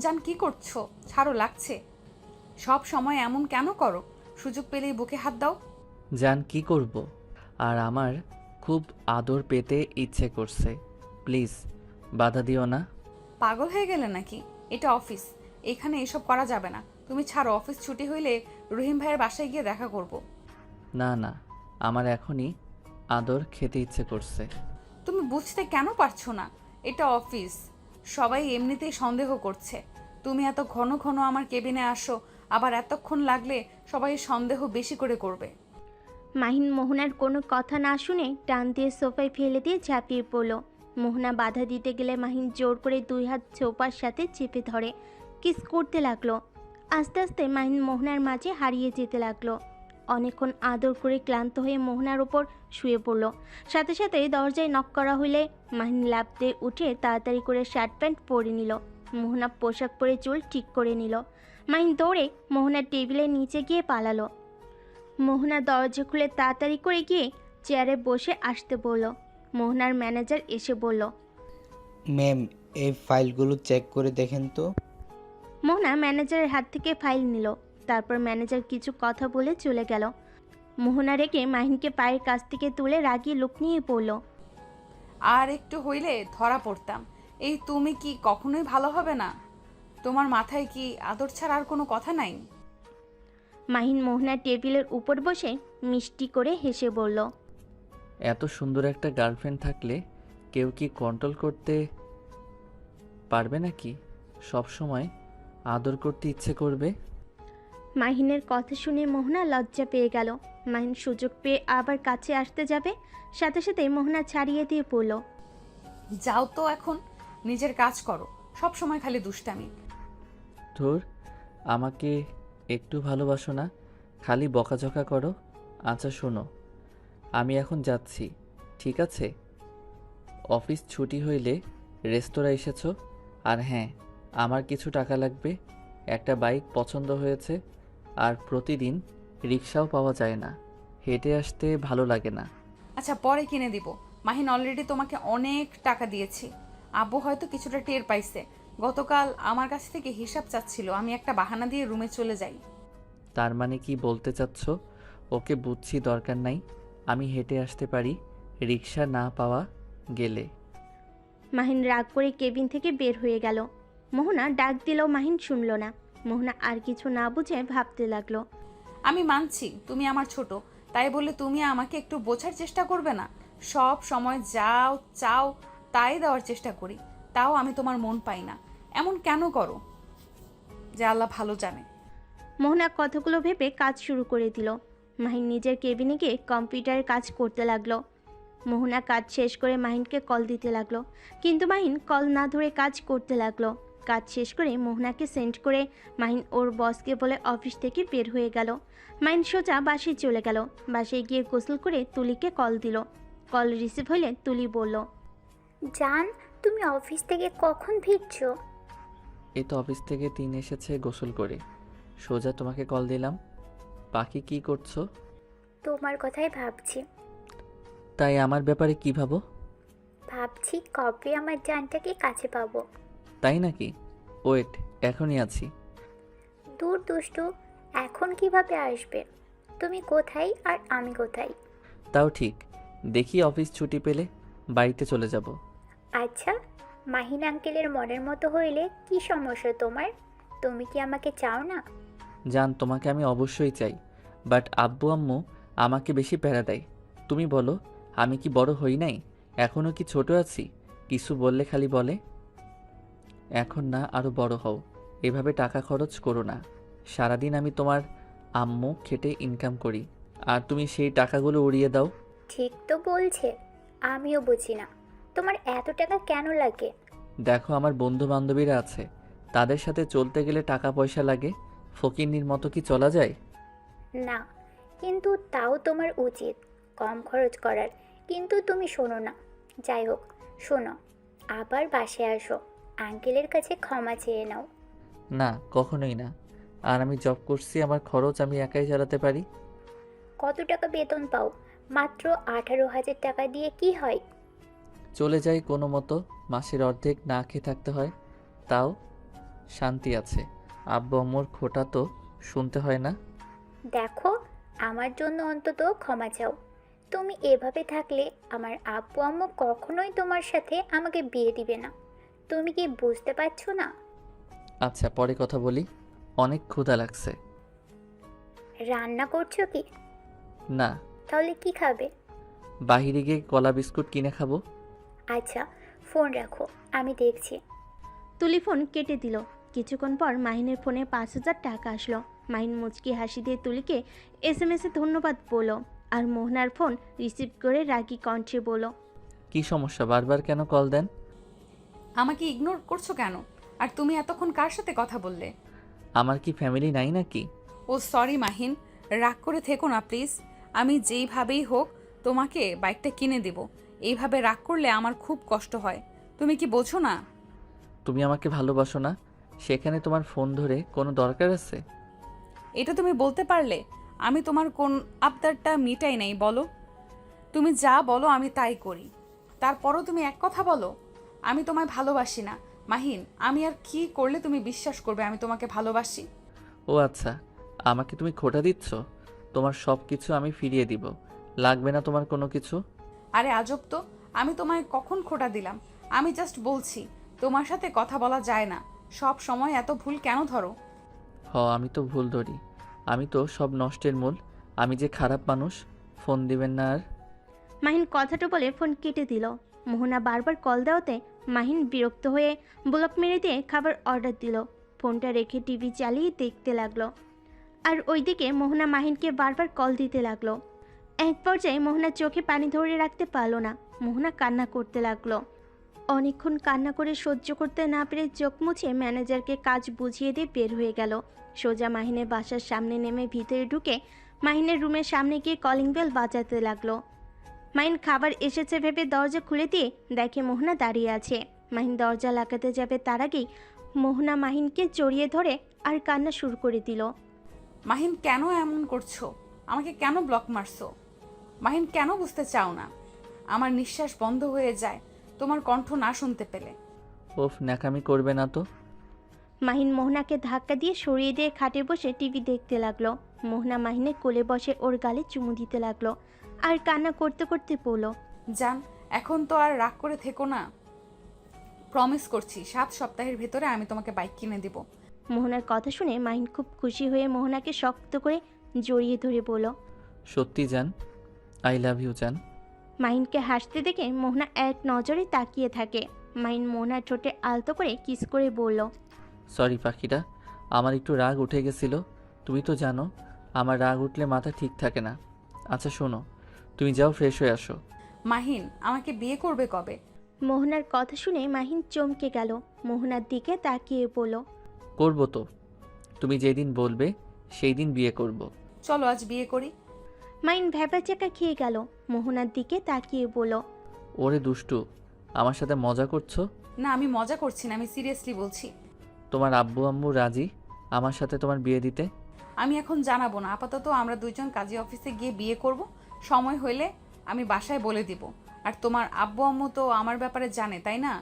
জান কি করছো? ছাড়ো, লাগছে। সব সময় এমন কেন করো? সুযোগ পেলেই বুকে হাত দাও। জান কি করব? আর আমার খুব আদর পেতে ইচ্ছে করছে। প্লিজ বাধা দিও না। পাগল হয়ে গেলে নাকি? এটা অফিস, এখানে এসব করা যাবে না। তুমি ছাড়ো, অফিস ছুটি হইলে রহিম ভাইয়ের বাসায় গিয়ে দেখা করব। না না, আমার এখনই আদর খেতে ইচ্ছে করছে। তুমি বুঝতে কেন পারছো না? এটা অফিস, সবাই এমনিতেই সন্দেহ করছে। তুমি এত ঘন ঘন আমার কেবিনে আসো, আবার এতক্ষণ লাগলে সবাই সন্দেহ বেশি করে করবে। মাহিন মোহনার কোনো কথা না শুনে টান দিয়ে সোফায় ফেলে দিয়ে ঝাঁপিয়ে পড়ল। মোহনা বাধা দিতে গেলে মাহিন জোর করে দুই হাত সোফার সাথে চেপে ধরে কিস করতে লাগলো। আস্তে আস্তে মাহিন মোহনার মাঝে হারিয়ে যেতে লাগলো। অনেকক্ষণ আদর করে ক্লান্ত হয়ে মোহনার ওপর শুয়ে পড়ল। সাথে সাথে দরজায় নক করা হলে মাহিন লাফ দিয়ে উঠে তাড়াতাড়ি করে শার্ট প্যান্ট পরে নিল। মোহনা পোশাক পরে চুল ঠিক করে নিল। মাহিন দৌড়ে মোহনার টেবিলের নিচে গিয়ে পালালো। মোহনা দরজা খুলে তাড়াতাড়ি করে গিয়ে চেয়ারে বসে আসতে বলল। মোহনার ম্যানেজার এসে বলল। ম্যাম, এই ফাইলগুলো চেক করে দেখেন তো। মোহনা ম্যানেজারের হাত থেকে ফাইল নিল। তারপর ম্যানেজার কিছু কথা বলে চলে গেল। মোহনা রেখে মাহিনকে পায়ের কাছ থেকে তুলে রাগিয়ে লুক নিয়ে পড়ল। আর একটু হইলে ধরা পড়তাম। এই তুমি কি কখনোই ভালো হবে না? তোমার মাথায় কি আদর ছাড়া আর কোনো কথা নাই? মাহিন মোহনার টেবিলের উপর বসে মিষ্টি করে হেসে বলল। এত সুন্দর একটা গার্লফ্রেন্ড থাকলে কেউ কি কন্ট্রোল করতে পারবে নাকি? সব সময় আদর করতে ইচ্ছে করবে। মাহিনের কথা শুনে মোহনা লজ্জা পেয়ে গেল। মাহিন সুযোগ পেয়ে আবার কাছে আসতে যাবে, সাথে সাথে মোহনা ছাড়িয়ে দিয়ে পড়ল। যাও তো এখন, নিজের কাজ করো। সব সময় খালি দুষ্টামি। ধুর, আমাকে একটু ভালোবাসো না, খালি বকাঝকা করো। আচ্ছা শোনো, আমি এখন যাচ্ছি, ঠিক আছে? অফিস ছুটি হইলে রেস্তোরাঁ এসেছো। আর হ্যাঁ, আমার কিছু টাকা লাগবে। একটা বাইক পছন্দ হয়েছে, আর প্রতিদিন রিক্সাও পাওয়া যায় না, হেঁটে আসতে ভালো লাগে না। আচ্ছা, পরে কিনে দিব। মাহিন অলরেডি তোমাকে অনেক টাকা দিয়েছি। আব্বু হয়তো কিছুটা টের পাইছে। গতকাল আমার কাছ থেকে হিসাব চাচ্ছিল, আমি একটা বাহানা দিয়ে রুমে চলে যাই। তার মানে কি বলতে চাচ্ছ? ওকে বুঝছি, দরকার নাই, আমি হেঁটে আসতে পারি রিক্সা না পাওয়া গেলে। মাহিন রাগ করে কেবিন থেকে বের হয়ে গেল। মোহনা ডাক দিলেও মাহিন শুনল না। মোহনা আর কিছু না বুঝে ভাবতে লাগলো। আমি মানছি তুমি আমার ছোট, তাই বলে তুমি আমাকে একটু বোঝার চেষ্টা করবে না? সব সময় যাও চাও তাই দেওয়ার চেষ্টা করি, তাও আমি তোমার মন পাই না। এমন কেন করো যে আল্লাহ ভালো জানে। মোহনা কথাগুলো ভেবে কাজ শুরু করে দিল। মাহিন নিজের কেবিনে গিয়ে কম্পিউটারে কাজ করতে লাগলো। মোহনা কাজ শেষ করে মাহিনকে কল দিতে লাগলো, কিন্তু মাহিন কল না ধরে কাজ করতে লাগলো। কাজ শেষ করে মোহনাকে সেন্ড করে মাহিন ওর বসকে বলে অফিস থেকে বের হয়ে গেল। মাহিন সোজা বাসায় চলে গেল। বাসায় গিয়ে গোসল করে তুলিকে কল দিল। কল রিসিভ হলে তুলি বলল। জান, তুমি অফিস থেকে কখন ফিরছো? এই তো অফিস থেকে 3 এসেছে গোসল করে, সোজা তোমাকে কল দিলাম। বাকি কি করছো? তোমার কথাই ভাবছি। তাই আমার ব্যাপারে কি ভাবো? ভাবছি কবে আমার জানটাকে কাছে পাবো। তাই নাকি? ওয়েট, এখনই আছি। দূর দুষ্টু, এখন কিভাবে আসবে? তুমি কোথায় আর আমি কোথায়? তাও ঠিক, দেখি অফিস ছুটি পেলে বাড়িতে চলে যাব। আচ্ছা, মাহিন আঙ্কেলের মনের মতো হইলে কি সমস্যা তোমার? তুমি কি আমাকে চাও না? জান, তোমাকে আমি অবশ্যই চাই, বাট আব্বু আম্মু আমাকে বেশি প্যারা দেয়। তুমি বলো, আমি কি বড় হই নাই? এখনও কি ছোট আছি? কিছু বললে খালি বলে এখন না, আরো বড় হও। এভাবে টাকা খরচ করো না। সারাদিন আমি তোমার আম্মু খেটে ইনকাম করি, আর তুমি সেই টাকাগুলো উড়িয়ে দাও। ঠিক তো বলছে, আমিও বুঝি না তোমার এত টাকা কেন লাগে। দেখো, আমার বন্ধু বান্ধবীরা আছে, তাদের সাথে চলতে গেলে টাকা পয়সা লাগে। ফকিন্নির মতো কি চলা যায়? না, কিন্তু তাও তোমার উচিত কম খরচ করার। কিন্তু তুমি শোনো না। যাই হোক, শোনো, আবার বাসায় আসো, আঙ্কেলের কাছে ক্ষমা চেয়ে নাও। না, কখনোই না। আর আমি জব করছি, আমার খরচ আমি একাই চালাতে পারি। কত টাকা বেতন পাও? মাত্র 18,000 টাকা দিয়ে কি হয়? চলে যাই কোনো মতো, মাসের অর্ধেক না খেয়ে থাকতে হয়। তাও শান্তি আছে। আব্বু আম্মুর খোটা তো শুনতে হয় না। দেখো, আমার জন্য অন্তত ক্ষমা চাও। তুমি এভাবে থাকলে আমার আব্বু আম্মু কখনোই তোমার সাথে আমাকে বিয়ে দিবে না। তুমি কি বুঝতে পারছো না? আচ্ছা, পরে কথা বলি। অনেক ক্ষুধা লাগছে। রান্না করছো কি? না, তাহলে কি খাবে? বাহিরে গিয়ে কলা বিস্কুট কিনে খাবো। আচ্ছা, ফোন রাখো, আমি দেখছি। তুলি ফোন কেটে দিল। কিছুক্ষণ পর মাহিনের ফোনে 5,000 টাকা আসলো। মাহিন মুচকি হাসি দিয়ে তুলিকে SMS এ ধন্যবাদ বলল, আর মোহনার ফোন রিসিভ করে রাগী কণ্ঠে বলল, কি সমস্যা, বারবার কেন কল দেন? আমাকে ইগনোর করছো কেন? আর তুমি এতক্ষণ কার সাথে কথা বললে? আমার কি ফ্যামিলি নাই নাকি? ও সরি মাহিন, রাগ করে থেকো না প্লিজ। আমি যেইভাবেই হোক তোমাকে বাইকটা কিনে দেব। এইভাবে রাগ করলে আমার খুব কষ্ট হয়। তুমি কি বোঝো না? তুমি আমাকে ভালোবাসো না, সেখানে তোমার ফোন ধরে কোনো দরকার আছে? এটা তুমি বলতে পারলে? আমি তোমার কোন আবদারটা মিটাই নাই বলো? তুমি যা বলো আমি তাই করি, তারপরও তুমি এক কথা বলো আমি তোমায় ভালোবাসি না। মাহিন, আমি আর কি করলে তুমি বিশ্বাস করবে আমি তোমাকে ভালোবাসি? ও আচ্ছা, আমাকে তুমি খোটা দিচ্ছ? তোমার সব কিছু আমি ফিরিয়ে দিব, লাগবে না তোমার কোনো কিছু। আরে আজব তো, আমি তোমায় কখন খোটা দিলাম? আমি জাস্ট বলছি তোমার সাথে কথা বলা যায় না। সব সময় এত ভুল কেন ধরো? আমি তো ভুল ধরি। আমি তো সব নষ্টের মূল। আমি যে খারাপ মানুষ। ফোন দিবেন না আর। মাহিন কথাটা বলে ফোন কেটে দিল। মোহনা বারবার কল দেওয়াতে মাহিন বিরক্ত হয়ে ব্লক মেরে দিয়ে খাবার অর্ডার দিল। ফোনটা রেখে টিভি চালিয়ে দেখতে লাগলো। আর ওইদিকে মোহনা মাহিনকে বারবার কল দিতে লাগলো। এক পর্যায়ে মোহনার চোখে পানি ধরে রাখতে পারলো না। মোহনা কান্না করতে লাগলো। অনেকক্ষণ কান্না করে সহ্য করতে না পেরে চোখ মুছে ম্যানেজারকে কাজ বুঝিয়ে দিয়ে বের হয়ে গেল। সোজা মাহিনের বাসার সামনে নেমে ভিতরে ঢুকে মাহিনের রুমের সামনে গিয়ে কলিং বেল বাজাতে লাগলো। মাহিন খাবার এসেছে ভেবে দরজা খুলে দিয়ে দেখে মোহনা দাঁড়িয়ে আছে। মাহিন দরজা লাগাতে যাবে তার আগেই মোহনা মাহিনকে জড়িয়ে ধরে আর কান্না শুরু করে দিল। মাহিন, কেন এমন করছো? আমাকে কেন ব্লক মারছো? মাহিন, কেন বুঝতে চাও না? আমার নিঃশ্বাস বন্ধ হয়ে যায় তোমার কণ্ঠ না শুনতে পেলে। ওফ, ন্যাকামি করবে না তো। মাহিন মোহনাকে ধাক্কা দিয়ে সরিয়ে দিয়ে খাটে বসে টিভি দেখতে লাগলো। মোহনা মাহিনের কোলে বসে ওর গালে চুমু দিতে লাগলো আর কান্না করতে করতে বলল, জান, এখন তো আর রাগ করে থেকো না। প্রমিস করছি 7 সপ্তাহের ভেতরে আমি তোমাকে বাইক কিনে দিব। মোহনার কথা শুনে মাহিন খুব খুশি হয়ে মোহনাকে শক্ত করে জড়িয়ে ধরে বলল। সত্যি জান, আই লাভ ইউ জান। মাহিনকে হাসতে দেখে মোহনা এক নজরে তাকিয়ে থাকে। মাহিন মোহনার ঠোঁটে আলতো করে কিস করে বলল, সরি পাখিরা, আমার একটু রাগ উঠে গেছিল। তুমি তো জানো আমার রাগ উঠলে মাথা ঠিক থাকে না। আচ্ছা শোনো, তুমি যাও ফ্রেশ হয়ে আসো। মাহিন, আমাকে বিয়ে করবে কবে? মোহনার কথা শুনে মাহিন চমকে গেল। মোহনার দিকে তাকিয়ে বলল, করবো তো, তুমি যেদিন বলবে সেই দিন বিয়ে করব। চলো আজ বিয়ে করি। মাহিন ভ্যাবাচাকা খেয়ে গেল। মোহনার দিকে তাকিয়ে বলল, ওরে দুষ্টু, আমার সাথে মজা করছো? না, আমি মজা করছি না, আমি সিরিয়াসলি বলছি। তোমার আব্বু আম্মু রাজি আমার সাথে তোমার বিয়ে দিতে? আমি এখন জানাবো না, আপাতত আমরা দুইজন কাজী অফিসে গিয়ে বিয়ে করব। সময় হলে আমি বাসায় বলে দিব। আর তোমার আব্বু আম্মু তো আমার ব্যাপারে জানে, তাই না?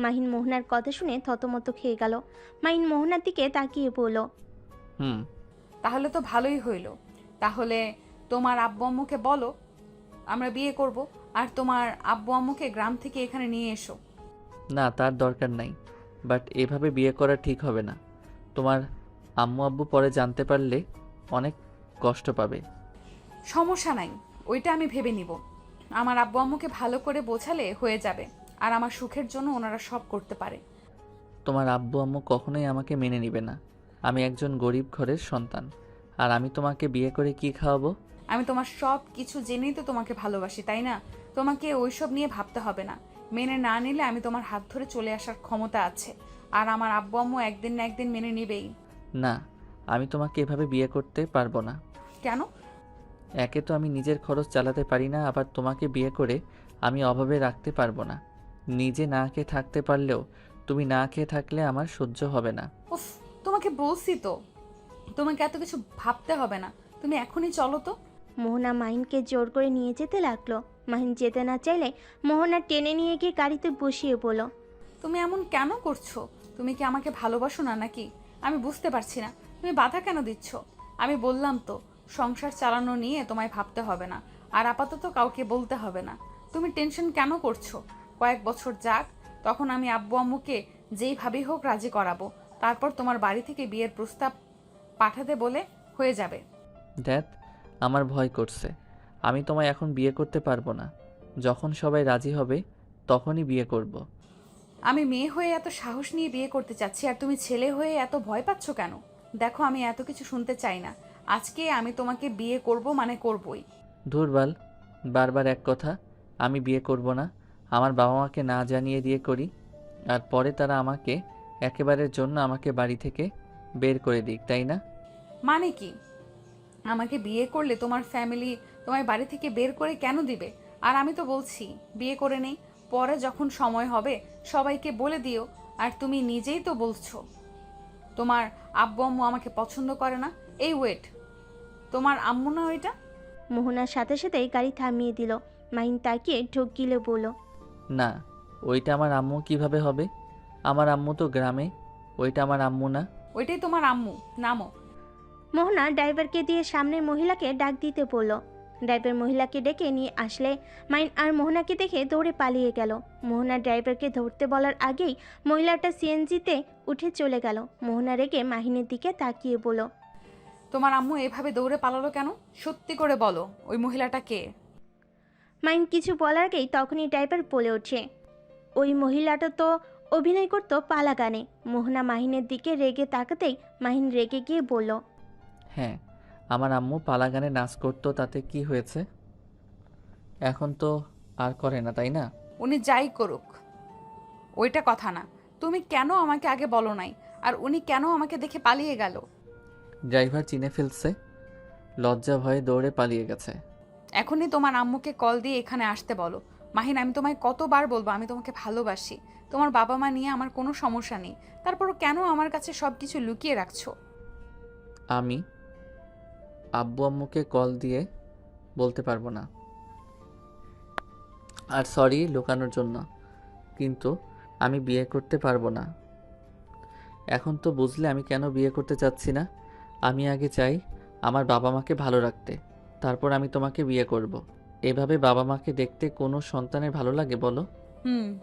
মাহিন মোহনার কথা শুনে থতমত খেয়ে গেল। মাহিন মোহনার দিকে তাকিয়ে বলল, হুম। তাহলে তো ভালোই হইল। তাহলে তোমার আব্বু আম্মুকে বলো আমরা বিয়ে করব, আর তোমার আব্বু আম্মুকে গ্রাম থেকে এখানে নিয়ে এসো। না, তার দরকার নাই, বাট এভাবে বিয়ে করা ঠিক হবে না। তোমার আম্মু আব্বু পরে জানতে পারলে অনেক কষ্ট পাবে। সমস্যা নাই, ওইটা আমি ভেবে নিব। আমার আব্বু আম্মুকে ভালো করে বোঝালে হয়ে যাবে, আর আমার সুখের জন্য ওনারা সব করতে পারে। তোমার আব্বু আম্মু কখনোই আমাকে মেনে নেবে না। আমি একজন গরিব ঘরের সন্তান, আর আমি তোমাকে বিয়ে করে কি খাওয়াবো? আমি তোমার সব কিছু জেনেই তো তোমাকে ভালোবাসি, তাই না? তোমাকে ওইসব নিয়ে ভাবতে হবে না। মেনে না নিলে আমি তোমার হাত ধরে চলে আসার ক্ষমতা আছে, আর আমার আব্বু আম্মু একদিন না একদিন মেনে নিবেই। না, আমি তোমাকে এভাবে বিয়ে করতে পারবো না। কেন? একে তো আমি নিজের খরচ চালাতে পারি না, আবার তোমাকে বিয়ে করে আমি অভাবে রাখতে পারবো না। নিজে না খেয়ে থাকতে পারলেও তুমি না খেয়ে থাকলে আমার সহ্য হবে না। উফ, তোমাকে বলছি তো তোমাকে এত কিছু ভাবতে হবে না, তুমি এখনই চলো তো। মোহনা মাহিনকে জোর করে নিয়ে যেতে লাগলো। মাহিন যেতে না চাইলে মোহনা টেনে নিয়ে গিয়ে গাড়িতে বসিয়ে বলল, তুমি এমন কেন করছো? তুমি কি আমাকে ভালোবাসো না নাকি? আমি বুঝতে পারছি না তুমি বাধা কেন দিচ্ছ। আমি বললাম তো সংসার চালানো নিয়ে তোমায় ভাবতে হবে না, আর আপাতত কাউকে বলতে হবে না। তুমি টেনশন কেন করছো? কয়েক বছর যাক, তখন আমি আব্বু আম্মুকে যেইভাবেই হোক রাজি করাবো। তারপর তোমার বাড়ি থেকে বিয়ের প্রস্তাব পাঠাতে বলে হয়ে যাবে। দ্যাট আমার ভয় করছে। আমি তোমায় এখন বিয়ে করতে পারবো না। যখন সবাই রাজি হবে তখনই বিয়ে করব। আমি মেয়ে হয়ে এত সাহস নিয়ে বিয়ে করতে চাচ্ছি, আর তুমি ছেলে হয়ে এত ভয় পাচ্ছ কেন? দেখো, আমি এত কিছু শুনতে চাই না। আজকে আমি তোমাকে বিয়ে করব মানে করবই। ধুরবাল, বারবার এক কথা। আমি বিয়ে করব না। আমার বাবা মাকে না জানিয়ে বিয়ে করি, আর পরে তারা আমাকে একেবারের জন্য আমাকে বাড়ি থেকে বের করে দিক, তাই না? মানে কি? আমাকে বিয়ে করলে তোমার ফ্যামিলি তোমায় বাড়ি থেকে বের করে কেন দিবে? আর আমি তো বলছি বিয়ে করে নেই, পরে যখন সময় হবে সবাইকে বলে দিও। আর তুমি নিজেই তো বলছো তোমার আব্বু আম্মু আমাকে পছন্দ করে না। এই ওয়েট, তোমার আম্মু না ওইটা? মোহনার সাথে সাথেই গাড়ি থামিয়ে দিল। মাহিন তাকিয়ে ঢোক গিলে বলল, না, ওইটা আমার আম্মু কিভাবে হবে? আমার আম্মু তো গ্রামে। ওইটা আমার আম্মু না। ওইটাই তোমার আম্মু, নামো। মোহনা ড্রাইভারকে দিয়ে সামনের মহিলাকে ডাক দিতে বলল। ড্রাইভার মহিলাকে ডেকে নিয়ে আসলে মাইন আর মোহনাকে দেখে দৌড়ে পালিয়ে গেল। মোহনা ড্রাইভারকে ধরতে বলার আগেই মহিলাটা সিএনজিতে উঠে চলে গেল। মোহনা রেগে মাহিনের দিকে তাকিয়ে বলল, তোমার আম্মু এভাবে দৌড়ে পালালো কেন? সত্যি করে বলো, ওই মহিলাটা কে? মাইন কিছু বলার আগেই তখনই ড্রাইভার বলে ওঠে, ওই মহিলাটা তো অভিনয় করতো পালা গানে। মোহনা মাহিনের দিকে রেগে তাকাতেই মাহিন রেগে গিয়ে বলল, হ্যাঁ, আমার আম্মু পালা গানে নাচ করতো, তাতে কি হয়েছে? এখন তো আর করে না, তাই না? উনি যাই করুক, ওইটা কথা না। তুমি কেন আমাকে আগে বলো নাই? আর উনি কেন আমাকে দেখে পালিয়ে গেল? ড্রাইভার চিনে ফেলছে, লজ্জা ভয়ে দৌড়ে পালিয়ে গেছে। এখনই তোমার আম্মুকে কল দিয়ে এখানে আসতে বলো। মাহিন, আমি তোমায় কতবার বলবো আমি তোমাকে ভালোবাসি। তোমার বাবা মা নিয়ে আমার কোনো সমস্যা নেই, তারপরও কেন আমার কাছে সব কিছু লুকিয়ে রাখছো? আমি আব্বু আম্মুকে কল দিয়ে বলতে পারবো না। আর সরি লুকানোর জন্য, কিন্তু আমি বিয়ে করতে পারবো না। এখন তো বুঝলে আমি কেন বিয়ে করতে চাচ্ছি না। আমি আগে চাই আমার বাবা মাকে ভালো রাখতে, তারপর আমি তোমাকে বিয়ে করব। এভাবে বাবা মাকে দেখতে কোনো সন্তানের ভালো লাগে বলো?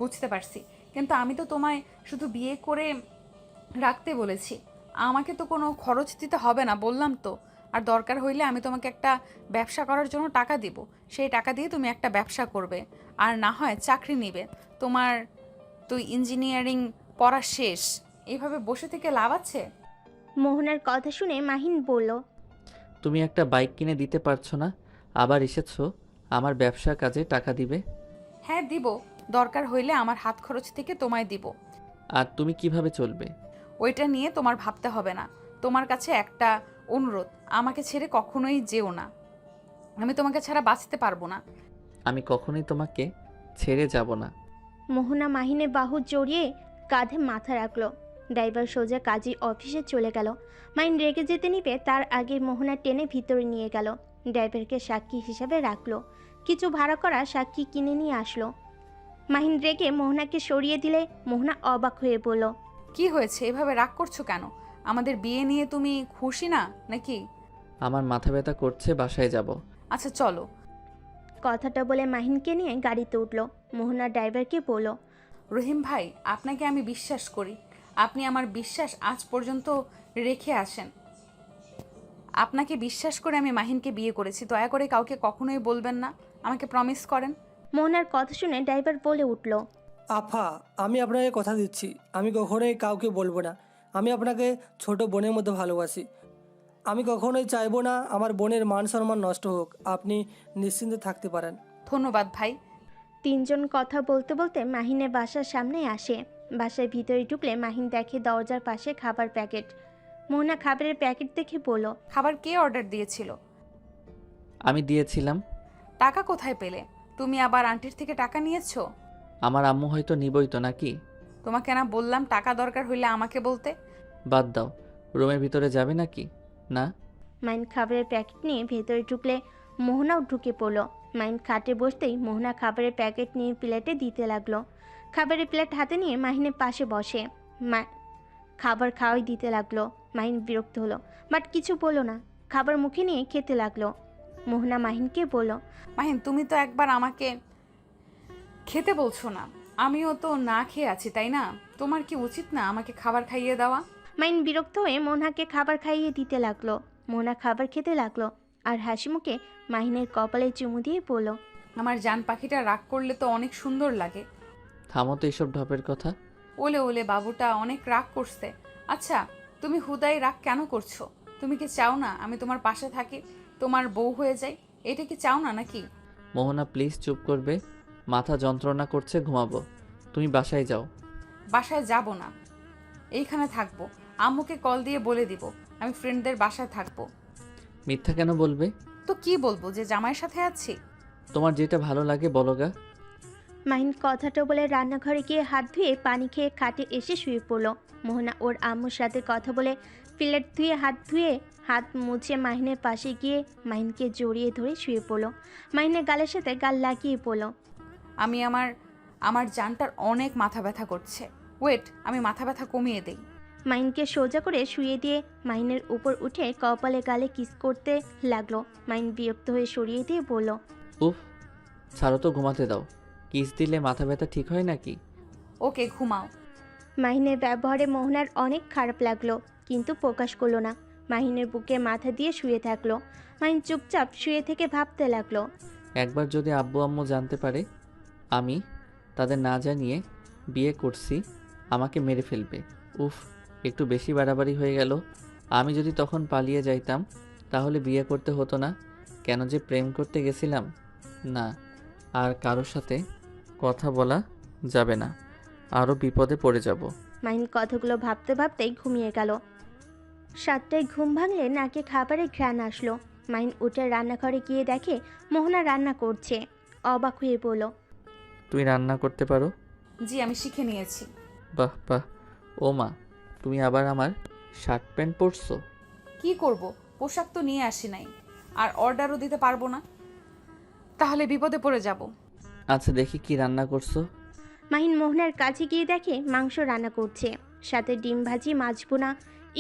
বুঝতে পারছি, কিন্তু আমি তো তোমায় শুধু বিয়ে করে রাখতে বলেছি। আমাকে তো কোনো খরচ দিতে হবে না, বললাম তো। আর দরকার হইলে আমি তোমাকে একটা ব্যবসা করার জন্য টাকা দিব। সেই টাকা দিয়ে তুমি একটা ব্যবসা করবে, আর না হয় চাকরি নিবে। তোমার তুই ইঞ্জিনিয়ারিং পড়া শেষ, এইভাবে বসে থেকে লাভ আছে? মোহনার কথা শুনে মাহিন বলল, তুমি একটা বাইক কিনে দিতে পারছো না, আবার এসেছো আমার ব্যবসা কাজে টাকা দিবে। হ্যাঁ দিব, দরকার হইলে আমার হাত খরচ থেকে তোমায় দিব। আর তুমি কিভাবে চলবে? ওইটা নিয়ে তোমার ভাবতে হবে না। তোমার কাছে একটা অনুরোধ, আমাকে ছেড়ে কখনোই যেও না। আমি তোমাকে ছাড়া বাঁচতে পারবো না। আমি কখনোই তোমাকে ছেড়ে যাব না। মোহনা মাহিনের বাহু জড়িয়ে কাঁধে মাথা রাখলো। ড্রাইভার সোজা কাজী অফিসে চলে গেল। মাহিন রেগে যেতে নিবে তার আগে মোহনা টেনে ভিতরে নিয়ে গেল। ড্রাইভারকে সাক্ষী হিসাবে রাখলো। কিছু ভাড়া করা সাক্ষী কিনে নিয়ে আসলো। মাহিন রেগে মোহনাকে সরিয়ে দিলে মোহনা অবাক হয়ে বলল, কি হয়েছে? এভাবে রাগ করছো কেন? আমাদের বিয়ে নিয়ে তুমি খুশি না নাকি? আমার মাথা ব্যথা করছে, বাসায় যাব। আচ্ছা চলো। কথাটা বলে মাহিনকে নিয়ে গাড়িতে উঠল। মোহনা ড্রাইভারকে বলল, রহিম ভাই, আপনাকে আমি বিশ্বাস করি। আপনি আমার বিশ্বাস আজ পর্যন্ত রেখে আসেন। আপনাকে বিশ্বাস করে আমি মাহিনকে বিয়ে করেছি। দয়া করে কাউকে কখনোই বলবেন না, আমাকে প্রমিস করেন। মোহনার কথা শুনে ড্রাইভার বলে উঠল, আফা, আমি আপনাকে কথা দিচ্ছি, আমি কখনোই কাউকে বলবো না। আমি আপনাকে ছোট বোনের মতো ভালোবাসি। আমি কখনোই চাইবো না আমার বোনের মান সম্মান নষ্ট হোক। আপনি নিশ্চিন্তে থাকতে পারেন। ধন্যবাদ ভাই। তিনজন কথা বলতে বলতে মাহিনের বাসার সামনে আসে। বাসার ভিতরে ঢুকলে মাহিন দেখে দরজার পাশে খাবার প্যাকেট। মোহনা খাবারের প্যাকেট দেখে বলল, খাবার কে অর্ডার দিয়েছিল? আমি দিয়েছিলাম। টাকা কোথায় পেলে? তুমি আবার আন্টির থেকে টাকা নিয়েছো? আমার আম্মু হয়তো নিবই তো নাকি? তোমাকে না বললাম টাকা দরকার হইলে আমাকে বলতে? বাদ দাও, রুমের ভিতরে যাবে নাকি? না। মাইন খাবারের প্যাকেট নিয়ে ভেতরে ঢুকলে মোহনাও ঢুকে পড়ল। মাইন খাটে বসতেই মোহনা খাবারের প্যাকেট নিয়ে প্লেটে দিতে লাগলো। খাবারের প্লেট হাতে নিয়ে মাহিনের পাশে বসে। খাবার খাওয়াই দিতে লাগলো। মাহিন বিরক্ত হলো, বাট কিছু বললো না। খাবার মুখে নিয়ে খেতে লাগলো। মোহনা মাহিনকে বলল, মাহিন, তুমি তো একবার আমাকে খেতে বলছো না, আমিও তো না খেয়ে আছি, তাই না? তোমার কি উচিত না আমাকে খাবার খাইয়ে দেওয়া? মাহিন বিরক্ত হয়ে মোহনাকে খাবার খাইয়ে দিতে লাগলো। মোহনা খাবার খেতে লাগলো আর হাসি মুখে মাহিনের কপালে চুমু দিয়ে বলল, আমার জান পাখিটা রাগ করলে তো অনেক সুন্দর লাগে। থামো তো এসব ঢপের কথা। ওলে ওলে, বাবুটা অনেক রাগ করছে। আচ্ছা, তুমি হুদাই রাগ কেন করছো? তুমি কি চাও না আমি তোমার পাশে থাকি, তোমার বউ হয়ে যাই? এটা কি চাও না নাকি? মোহনা প্লিজ চুপ করবে? মাথা যন্ত্রণা করছে, ঘুমাবো। তুমি বাসায় যাও। বাসায় যাব না, এইখানে থাকবো। আম্মুকে কল দিয়ে বলে দিব আমি ফ্রেন্ডদের বাসায় থাকবো। মিথ্যা কেন বলবে? তো কি বলবো, যে জামাইয়ের সাথে আছি? তোমার যেটা ভালো লাগে বলো গা। মাহিন কথাটা বলে রান্নাঘরে গিয়ে হাত ধুয়ে পানি খেয়ে খাটে এসে শুয়ে পড়ল। মোহনা ওর আম্মুর সাথে কথা বলে প্লেট ধুয়ে হাত মুছে মাহিনের পাশে গিয়ে মাহিনকে জড়িয়ে ধরে শুয়ে পড়ল। মাহিনের গালের সাথে গাল লাগিয়ে পড়ল, আমি আমার জানটার অনেক মাথা ব্যথা করছে। ওয়েট, আমি মাথা ব্যথা কমিয়ে দেই। মাহিনকে সোজা করে শুয়ে দিয়ে মাহিনের উপর উঠে কপালে গালে কিস করতে লাগলো। মাহিন বিরক্ত হয়ে সরিয়ে দিয়ে বলল, উফ, ছাড়ো তো, ঘুমাতে দাও। কিস দিলে মাথা ব্যথা ঠিক হয় নাকি? ওকে, ঘুমাও। মাহিনের ব্যবহারে মোহনার অনেক খারাপ লাগলো, কিন্তু প্রকাশ করলো না। মাহিনের বুকে মাথা দিয়ে শুয়ে থাকলো। মাহিন চুপচাপ শুয়ে থেকে ভাবতে লাগলো, একবার যদি আব্বু আম্মু জানতে পারে আমি তাদের না জানিয়ে বিয়ে করছি, আমাকে মেরে ফেলবে। উফ, একটু বেশি বাড়াবাড়ি হয়ে গেল। আমি যদি তখন পালিয়ে যাইতাম তাহলে বিয়ে করতে হতো না। কেন যে প্রেম করতে গেছিলাম। না, আর কারোর সাথে কথা বলা যাবে না, আরও বিপদে পড়ে যাব। মাহিন কথাগুলো ভাবতে ভাবতেই ঘুমিয়ে গেল। 7টায় ঘুম ভাঙলে নাকে খাবারের ঘ্রাণ আসলো। মাহিন উঠে রান্নাঘরে গিয়ে দেখে মোহনা রান্না করছে। অবাক হয়ে বলল, তুই রান্না করতে পারো? জি, আমি শিখে নিয়েছি। বাহ বাহ। ও মা, তুমি আবার আমার শার্ট প্যান্ট পরছো? কি করব, পোশাক তো নিয়ে আসি নাই, আর অর্ডারও দিতে পারবো না, তাহলে বিপদে পড়ে যাব। আচ্ছা, দেখি কি রান্না করছো। মাহিন মোহনার কাছে গিয়ে দেখে মাংস রান্না করছে, সাথে ডিম ভাজি, মাছ বোনা।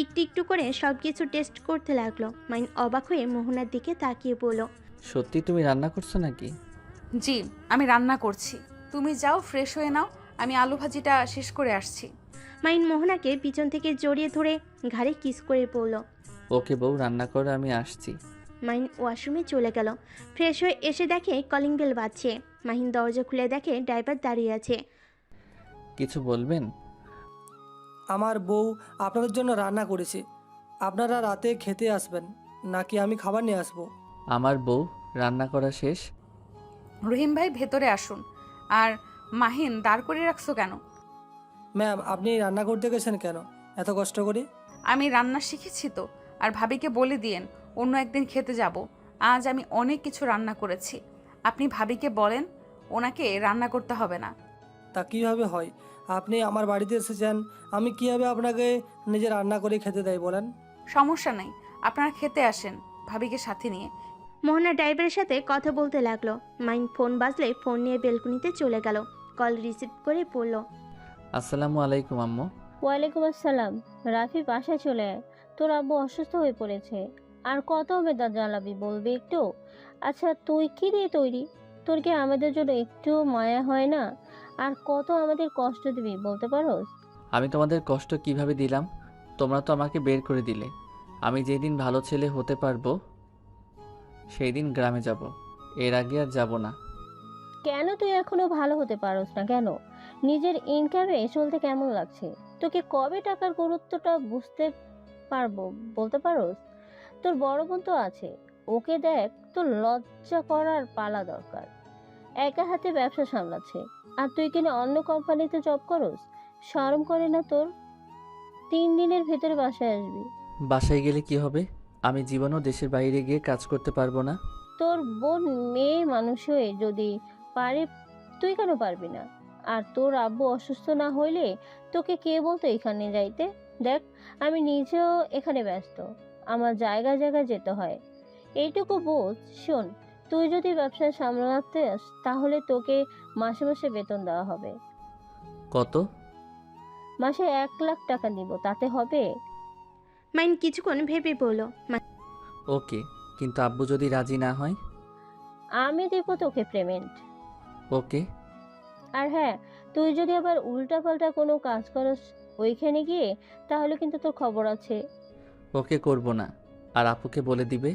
একটু একটু করে সব কিছু টেস্ট করতে লাগলো। মাহিন অবাক হয়ে মোহনার দিকে তাকিয়ে বলল, সত্যি তুমি রান্না করছো নাকি? জি, আমি রান্না করছি। তুমি যাও, ফ্রেশ হয়ে নাও, আমি আলু ভাজিটা শেষ করে আসছি। মাহিন মোহনাকে পিছন থেকে জড়িয়ে ধরে ঘাড়ে কিস করে পড়ল। ওকে বউ, রান্না করো, আমি আসছি। মাহিন ওয়াশরুমে চলে গেল। ফ্রেশ হয়ে এসে দেখে কলিং বেল বাজছে। মাহিন দরজা খুলে দেখে ড্রাইভার দাঁড়িয়ে আছে। কিছু বলবেন? আমার বউ আপনাদের জন্য রান্না করেছে, আপনারা রাতে খেতে আসবেন নাকি আমি খাবার নিয়ে আসবো? আমার বউ রান্না করা শেষ। রহিম ভাই, ভেতরে আসুন। আর মাহিন, দাঁড় করে রাখছো কেন? ম্যাম, আপনি রান্না করতে গেছেন কেন এত কষ্ট করে? আমি রান্না শিখেছি তো, আর ভাবিকে বলে দিয়েন অন্য একদিন খেতে যাব। আজ আমি অনেক কিছু রান্না করেছি, আপনি ভাবিকে বলেন ওনাকে রান্না করতে হবে না। তা কীভাবে হয়? আপনি আমার বাড়িতে এসেছেন, আমি কীভাবে আপনাকে নিজে রান্না করে খেতে দেয় বলেন? সমস্যা নাই, আপনারা খেতে আসেন ভাবিকে সাথে নিয়ে। মোহনা ড্রাইভারের সাথে কথা বলতে লাগলো। মাহিন ফোন বাজলে ফোন নিয়ে বেলকুনিতে চলে গেল। কল রিসিভ করে পড়ল, আসসালামু আলাইকুম আম্মু। ওয়ালাইকুম আসসালাম। রাফি, বাসায় চলে আয়, তোর আব্বু অসুস্থ হয়ে পড়েছে। আর কত বেদা জ্বালাবি বলবি একটু? আচ্ছা, তুই কি দিয়ে তৈরি? তোর কি আমাদের জন্য একটু মায়া হয় না? আর কত আমাদের কষ্ট দিবি বলতে পারোস? আমি তোমাদের কষ্ট কিভাবে দিলাম? তোমরা তো আমাকে বের করে দিলে। আমি যেদিন ভালো ছেলে হতে পারবো সেই দিন গ্রামে যাব, এর আগে আর যাব না। কেন তুই এখনো ভালো হতে পারোস না কেন? নিজের ইনকামে চলতে কেমন লাগছে? তোকে কবে টাকার গুরুত্বটা বুঝতে পারবো বলতে পারোস? তোর বড় বোন তো আছে, ওকে দেখ। তোর লজ্জা করার পালা দরকার। একা হাতে ব্যবসা সামলাচ্ছে, আর তুই কিনা অন্য কোম্পানিতে জব করস। শরম করে না তোর? 3 দিনের ভেতরে বাসায় আসবি। বাসায় গেলে কি হবে? আমি জীবনও দেশের বাইরে গিয়ে কাজ করতে পারবো না। তোর বোন মেয়ে মানুষ হয়ে যদি পারে, তুই কেন পারবি না? আর তোর আব্বু অসুস্থ না হইলে তোকে কে বলতো এখানে যাইতে? দেখ, আমি নিজেও এখানে ব্যস্ত, আমার জায়গায় জায়গায় যেতে হয়। এইটুকু বোঝ। শোন, তুই যদি ব্যবসা সামলাতে তাহলে তোকে মাসে মাসে বেতন দেওয়া হবে। কত? মাসে 1 লাখ টাকা দিব, তাতে হবে? মাহিন কিছুক্ষণ ভেবে বলল। ওকে, কিন্তু আব্বু যদি রাজি না হয়? আমি দেবো তোকে পেমেন্ট। ওকে। আর হ্যাঁ, তুই যদি আবার উল্টাপাল্টা কোনো কাজ করস ওইখানে গিয়ে, তাহলে কিন্তু তোর খবর আছে। ওকে, করব না। আর আপুকে বলে দিবে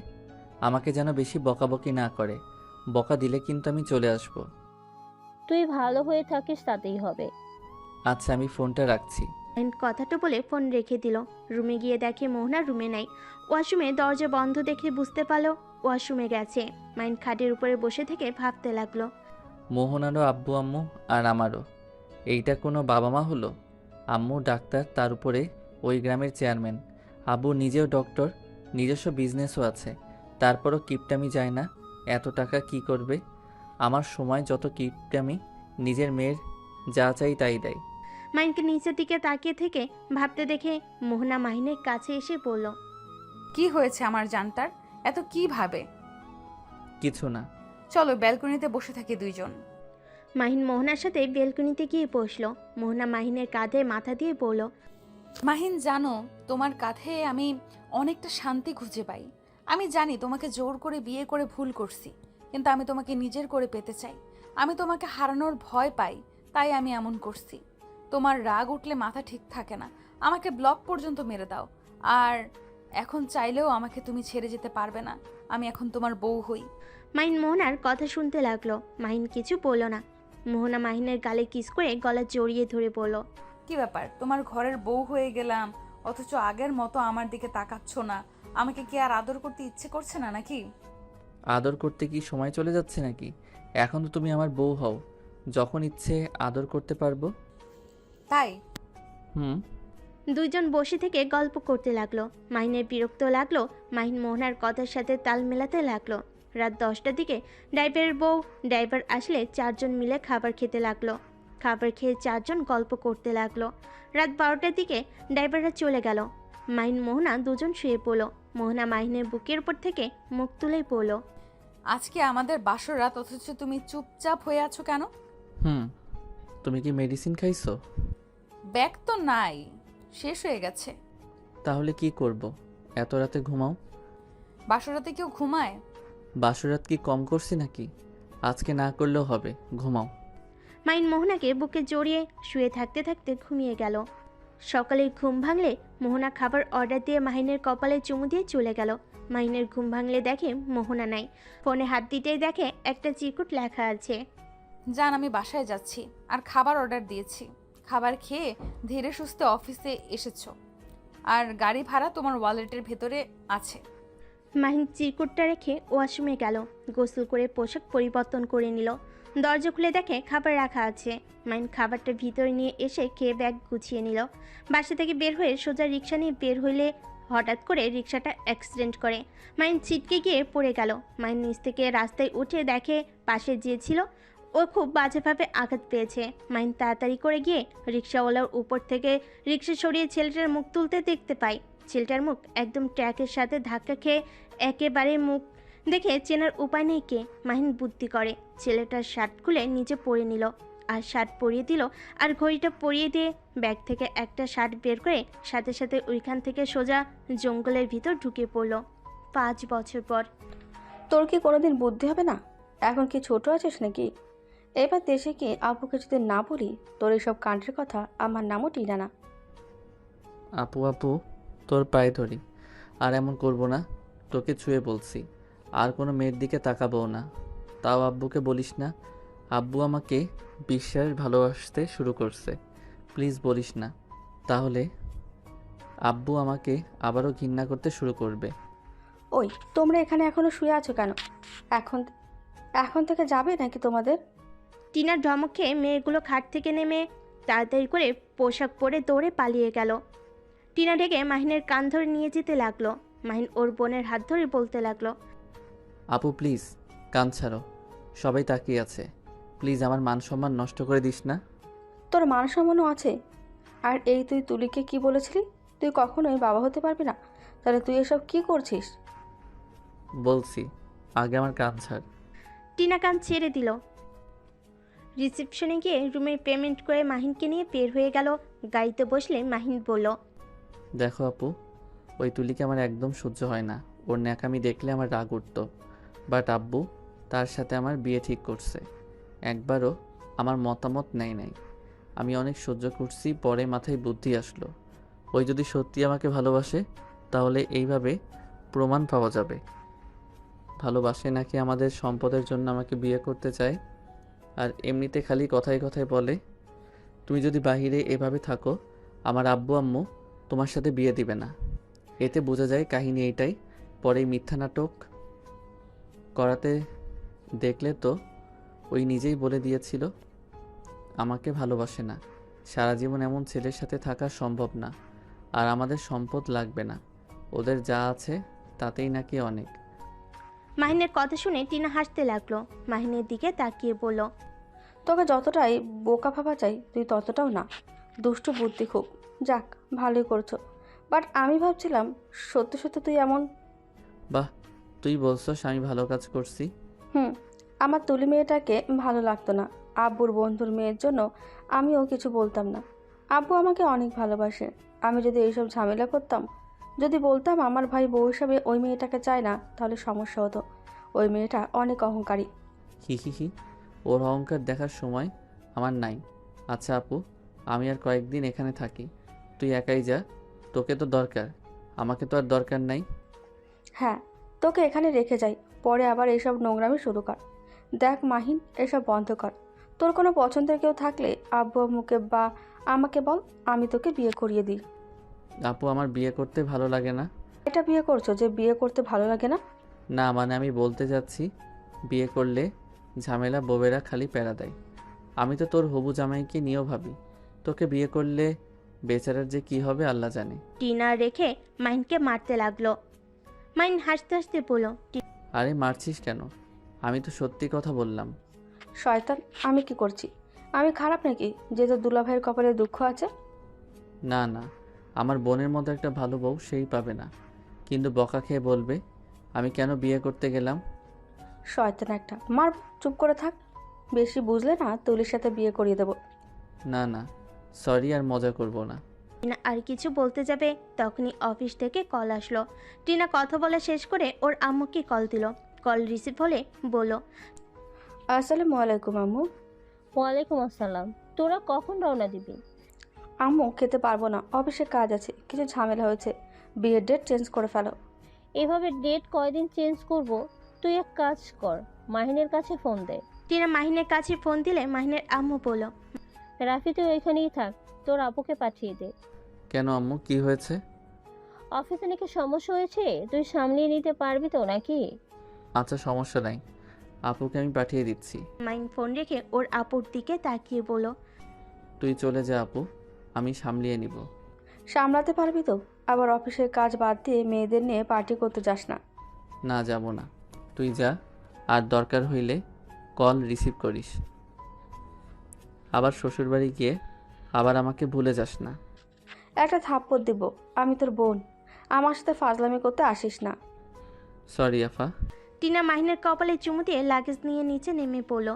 আমাকে যেন বেশি বকাবকি না করে। বকা দিলে কিন্তু আমি চলে আসব। তুই ভালো হয়ে থাকিস তাতেই হবে। আচ্ছা, আমি ফোনটা রাখছি। মাহিন কথাটা বলে ফোন রেখে দিল। রুমে গিয়ে দেখে মোহনা রুমে নাই। ওয়াশরুমে দরজা বন্ধ দেখে বুঝতে পারলো ওয়াশরুমে গেছে। মাহিন খাটের উপরে বসে থেকে ভাবতে লাগলো। মোহনারও আব্বু আম্মু আর আমারও। এইটা কোনো বাবা মা হলো? আম্মু ডাক্তার, তার উপরে ওই গ্রামের চেয়ারম্যান। আব্বু নিজেও ডক্টর, নিজস্ব বিজনেসও আছে। তারপরও কিপটামি যায় না। এত টাকা কি করবে? আমার সময় যত কিপটামি, নিজের মেয়ের যা চাই তাই দেয়। মাহিনকে নিচের দিকে তাকিয়ে থেকে ভাবতে দেখে মোহনা মাহিনের কাছে এসে বলল। কি হয়েছে আমার জানতার? এত কি ভাবে? কিছু না। চলো ব্যালকনিতে বসে থাকি দুইজন। মাহিন মোহনার সাথে বেলকনিতে গিয়ে বসলো। মোহনা মাহিনের কাঁধে মাথা দিয়ে বলল। মাহিন, জানো তোমার কাঁধে আমি অনেকটা শান্তি খুঁজে পাই। আমি জানি তোমাকে জোর করে বিয়ে করে ভুল করছি, কিন্তু আমি তোমাকে নিজের করে পেতে চাই। আমি তোমাকে হারানোর ভয় পাই, তাই আমি এমন করছি। তোমার রাগ উঠলে মাথা ঠিক থাকে না, আমাকে ব্লক পর্যন্ত মেরে দাও। আর এখন চাইলেও আমাকে তুমি ছেড়ে যেতে পারবে না। আমি এখন তোমার বউ হই। মাহিন মোহনার কথা শুনতে লাগলো। মাহিন কিছু বলল না। মোহনা মাহিনের গালে কিস করে গলা জড়িয়ে ধরে বলল। কি ব্যাপার, তোমার ঘরের বউ হয়ে গেলাম, অথচ আগের মতো আমার দিকে তাকাচ্ছ না? আমাকে কি আর আদর করতে ইচ্ছে করছে না নাকি? আদর করতে কি সময় চলে যাচ্ছে নাকি? এখন তো তুমি আমার বউ হও, যখন ইচ্ছে আদর করতে পারবো। তাই? হুম। দুইজন বসে থেকে গল্প করতে লাগলো। মাহিনের বিরক্ত লাগলো। মাহিন মোহনার কথার সাথে তাল মেলাতে লাগলো। রাত 10টার দিকে ড্রাইভারের বউ ড্রাইভার আসলে 4জন মিলে খাবার খেতে লাগলো। খাবার খেয়ে 4জন গল্প করতে লাগলো। রাত 12টার দিকে ড্রাইভাররা চলে গেল। মাহিন মোহনা দুজন শুয়ে পড়লো। মোহনা মাহিনের বুকের উপর থেকে মুখ তুলেই পড়লো। আজকে আমাদের বাসর রাত, অথচ তুমি চুপচাপ হয়ে আছো কেন? হুম। তুমি কি মেডিসিন খাইছো? ব্যাগ তো নাই, শেষ হয়ে গেছে। তাহলে কি করব? এত রাতে ঘুমাও। বাসর রাতে কেউ ঘুমায়? বাসরাত কি কম করছি নাকি? আজকে না করলেও হবে, ঘুমাও। মাহিন মোহনাকে বুকে জড়িয়ে শুয়ে থাকতে থাকতে ঘুমিয়ে গেল। সকালে ঘুম ভাঙলে মোহনা খাবার অর্ডার দিয়ে মাহিনের কপালে চুমু দিয়ে চলে গেল। মাহিনের ঘুম ভাঙলে দেখে মোহনা নাই। ফোনে হাত দিতেই দেখে একটা চিরকুট লেখা আছে। জান, আমি বাসায় যাচ্ছি আর খাবার অর্ডার দিয়েছি। খাবার খেয়ে ধীরে সুস্থে অফিসে এসেছো, আর গাড়ি ভাড়া তোমার ওয়ালেটের ভেতরে আছে। মাহিন চিরকুটটা রেখে ওয়াশরুমে গেল। গোসল করে পোশাক পরিবর্তন করে নিল। দরজা খুলে দেখে খাবার রাখা আছে। মাহিন খাবারটা ভিতরে নিয়ে এসে খেয়ে ব্যাগ গুছিয়ে নিল। বাসা থেকে বের হয়ে সোজা রিক্সা নিয়ে বের হইলে হঠাৎ করে রিক্সাটা অ্যাক্সিডেন্ট করে। মাহিন ছিটকে গিয়ে পড়ে গেল। মাহিন নিচ থেকে রাস্তায় উঠে দেখে পাশে যে ছিল ও খুব বাজেভাবে আঘাত পেয়েছে। মাহিন তাড়াতাড়ি করে গিয়ে রিক্সাওয়ালার উপর থেকে রিক্সা সরিয়ে ছেলেটার মুখ তুলতে দেখতে পায়। ছেলেটার মুখ একদম ট্র্যাকের সাথে ধাক্কা খেয়ে একেবারে মুখ দেখে চেনার উপায় নেই কে। মাহিন বুদ্ধি করে ছেলেটার শার্ট খুলে নিচে পরে নিল, আর শার্ট পরিয়ে দিল, আর ঘড়িটা পরিয়ে দিয়ে ব্যাগ থেকে একটা শার্ট বের করে সাথে সাথে ওইখান থেকে সোজা জঙ্গলের ভিতর ঢুকে পড়ল। 5 বছর পর। তোর কি কোনোদিন বুদ্ধি হবে না? এখন কি ছোট আছিস নাকি? এবার দেশে কি আব্বুকে যদি না বলি তোর এইসব কাণ্ডের কথা, আমার নামও টিনা না। আপু আপু, তোর পায়ে ধরি, আর এমন করব না। তোকে ছুঁয়ে বলছি, আর কোনো মেয়ের দিকে তাকাবো না। তাও আব্বুকে বলিস না। আব্বু আমাকে বিশ্বাস ভালোবাসতে শুরু করছে। প্লিজ বলিস না, তাহলে আব্বু আমাকে আবারও ঘৃণা করতে শুরু করবে। ওই, তোমরা এখানে এখনো শুয়ে আছো কেন? এখন এখন থেকে যাবে নাকি তোমাদের? টিনার ধমক খেয়ে মেয়েগুলো খাট থেকে নেমে তাড়াতাড়ি করে পোশাক পরে দৌড়ে পালিয়ে গেল। টিনা ডেকে মাহিনের কান ধরে নিয়ে যেতে লাগলো। মাহিন ওর বোনের হাত ধরে বলতে লাগলো। আপু প্লিজ, কান ছাড়ো, সবাই তাকিয়ে আছে। প্লিজ আমার মান সম্মান নষ্ট করে দিস না। তোর মান সম্মানও আছে? আর এই তুই তুলিকে কি বলেছিলি তুই কখনোই বাবা হতে পারবি না? তাহলে তুই এসব কি করছিস? বলছি, আগে আমার কান ছাড়। টিনা কান ছেড়ে দিল। রিসেপশনে গিয়ে রুমের পেমেন্ট করে মাহিনকে নিয়ে বের হয়ে গেল। গাড়িতে বসলে মাহিন বলল, দেখো আপু, ওই তুলিকে আমার একদম সহ্য হয় না। ওর ন্যাকামি দেখলে আমার রাগ উঠতো। বাট আব্বু তার সাথে আমার বিয়ে ঠিক করছে। একবারও আমার মতামত নেয় নাই। আমি অনেক সহ্য করছি, পরে মাথায় বুদ্ধি আসলো, ওই যদি সত্যি আমাকে ভালোবাসে তাহলে এইভাবে প্রমাণ পাওয়া যাবে। ভালোবাসে নাকি আমাদের সম্পদের জন্য আমাকে বিয়ে করতে চায়। আর এমনিতে খালি কথায় কথায় বলে, তুমি যদি বাহিরে এভাবে থাকো আমার আব্বু আম্মু তোমার সাথে বিয়ে দিবে না। এতে বোঝা যায় কাহিনী এইটাই। পরে মিথ্যা নাটক করাতে দেখলে তো ওই নিজেই বলে দিয়েছিল আমাকে ভালোবাসে না। সারা জীবন এমন ছেলের সাথে থাকা সম্ভব না। আর আমাদের সম্পদ লাগবে না, ওদের যা আছে তাতেই নাকি অনেক। মাহিনের কথা শুনে টিনা হাসতে লাগলো। মাহিনের দিকে তাকিয়ে বলল, তোকে যতটাই বোকা ভাবা চাই তুই ততটাও না। দুষ্টু বুদ্ধি খুব। যাক, ভালোই করছো। বাট আমি ভাবছিলাম সত্যি সত্যি তুই এমন। বাহ, তুই বলছস আমি ভালো কাজ করছি। আমার তুলি মেয়েটাকে ভালো লাগতো না। আব্বুর বন্ধুর মেয়ের জন্য আমিও কিছু বলতাম না। আব্বু আমাকে অনেক ভালোবাসে। আমি যদি এইসব ঝামেলা করতাম, যদি বলতাম আমার ভাই বউ হিসাবে ওই মেয়েটাকে চায় না, তাহলে সমস্যা হতো। ওই মেয়েটা অনেক অহংকারী। হি হি হি, ওর অহংকার দেখার সময় আমার নাই। আচ্ছা আপু, আমি আর কয়েকদিন এখানে থাকি, তুই একাই যা। তোকে তো দরকার, আমাকে তো আর দরকার নাই। হ্যাঁ, তোকে এখানে রেখে যাই, পরে আবার এইসব নোংরামি শুরু কর। দেখ মাহিন, এসব বন্ধ কর। তোর কোনো পছন্দের কেউ থাকলে আব্বু আম্মুকে বা আমাকে বল, আমি তোকে বিয়ে করিয়ে দিই। আপু আমার বিয়ে করতে ভালো লাগে না। এটা বিয়ে করছো যে বিয়ে করতে ভালো লাগে না? না মানে আমি বলতে যাচ্ছি, বিয়ে করলে ঝামেলা বউয়েরা খালি প্যারা দেয়। আমি তো তোর হবু জামাইকে নিয়েও ভাবি, তোকে বিয়ে করলে বেচারার যে কি হবে আল্লাহ জানে। টিনা রেখে মাহিনকে মারতে লাগলো। মাহিন হাসতে হাসতে বলল, আরে মারছিস কেন? আমি তো সত্যি কথা বললাম। শয়তান, আমি কি করছি? আমি খারাপ নাকি যে তোর দুলাভাইয়ের কপালে দুঃখ আছে? না না, আমার বোনের মতো একটা ভালো বউ সেই পাবে না, কিন্তু বকা খেয়ে বলবে আমি কেন বিয়ে করতে গেলাম। শয়তান একটা, মার। চুপ করে থাক। বেশি বুঝলে না তুলির সাথে বিয়ে করিয়ে দেবো। না না, সরি, আর মজা করব না। টিনা আর কিছু বলতে যাবে তখনই অফিস থেকে কল আসলো। টিনা কথা বলা শেষ করে ওর আম্মুকে কল দিল। কল রিসিভ হলে বলল, আসসালামু আলাইকুম আম্মু। ওয়ালাইকুম আসসালাম। তোরা কখন রওনা দিবি? আম্মু, খেতে পারবো না, অফিসে কাজ আছে, কিছু ঝামেলা হয়েছে। বিয়ের ডেট চেঞ্জ করে ফেলো। এভাবে ডেট কয়দিন চেঞ্জ করব? তুই এক কাজ কর, মাহিনের কাছে ফোন দে। টিনা মাহিনের কাছে ফোন দিলে মাহিনের আম্মু বলল, রাফি তুই ওইখানেই থাক, তোর আপুকে পাঠিয়ে দে। কেন আম্মু, কি হয়েছে? অফিসে নাকি সমস্যা হয়েছে, তুই সামলিয়ে নিতে পারবি তো নাকি? আচ্ছা সমস্যা নাই, আপুকে আমি পাঠিয়ে দিচ্ছি। মাহিন ফোন রেখে ওর আপুর দিকে তাকিয়ে বলল, তুই চলে যা আপু, আমি সামলিয়ে নিব। সামলাতে পারবি তো? আবার অফিসের কাজ বাদ দিয়ে মেয়েদের নিয়ে পার্টি করতে যাস না। না যাব না, তুই যা। আর দরকার হইলে কল রিসিভ করিস। আবার শ্বশুরবাড়ি গিয়ে আবার আমাকে ভুলে যাস না। একটা থাপ্পড় দিব। আমি তোর বোন, আমার সাথে ফাজলামি করতে আসিস না। সরি আফা। টিনা মাহিনের কপালে চুমু দিয়ে লাগেজ নিয়ে নিচে নেমে পড়ল।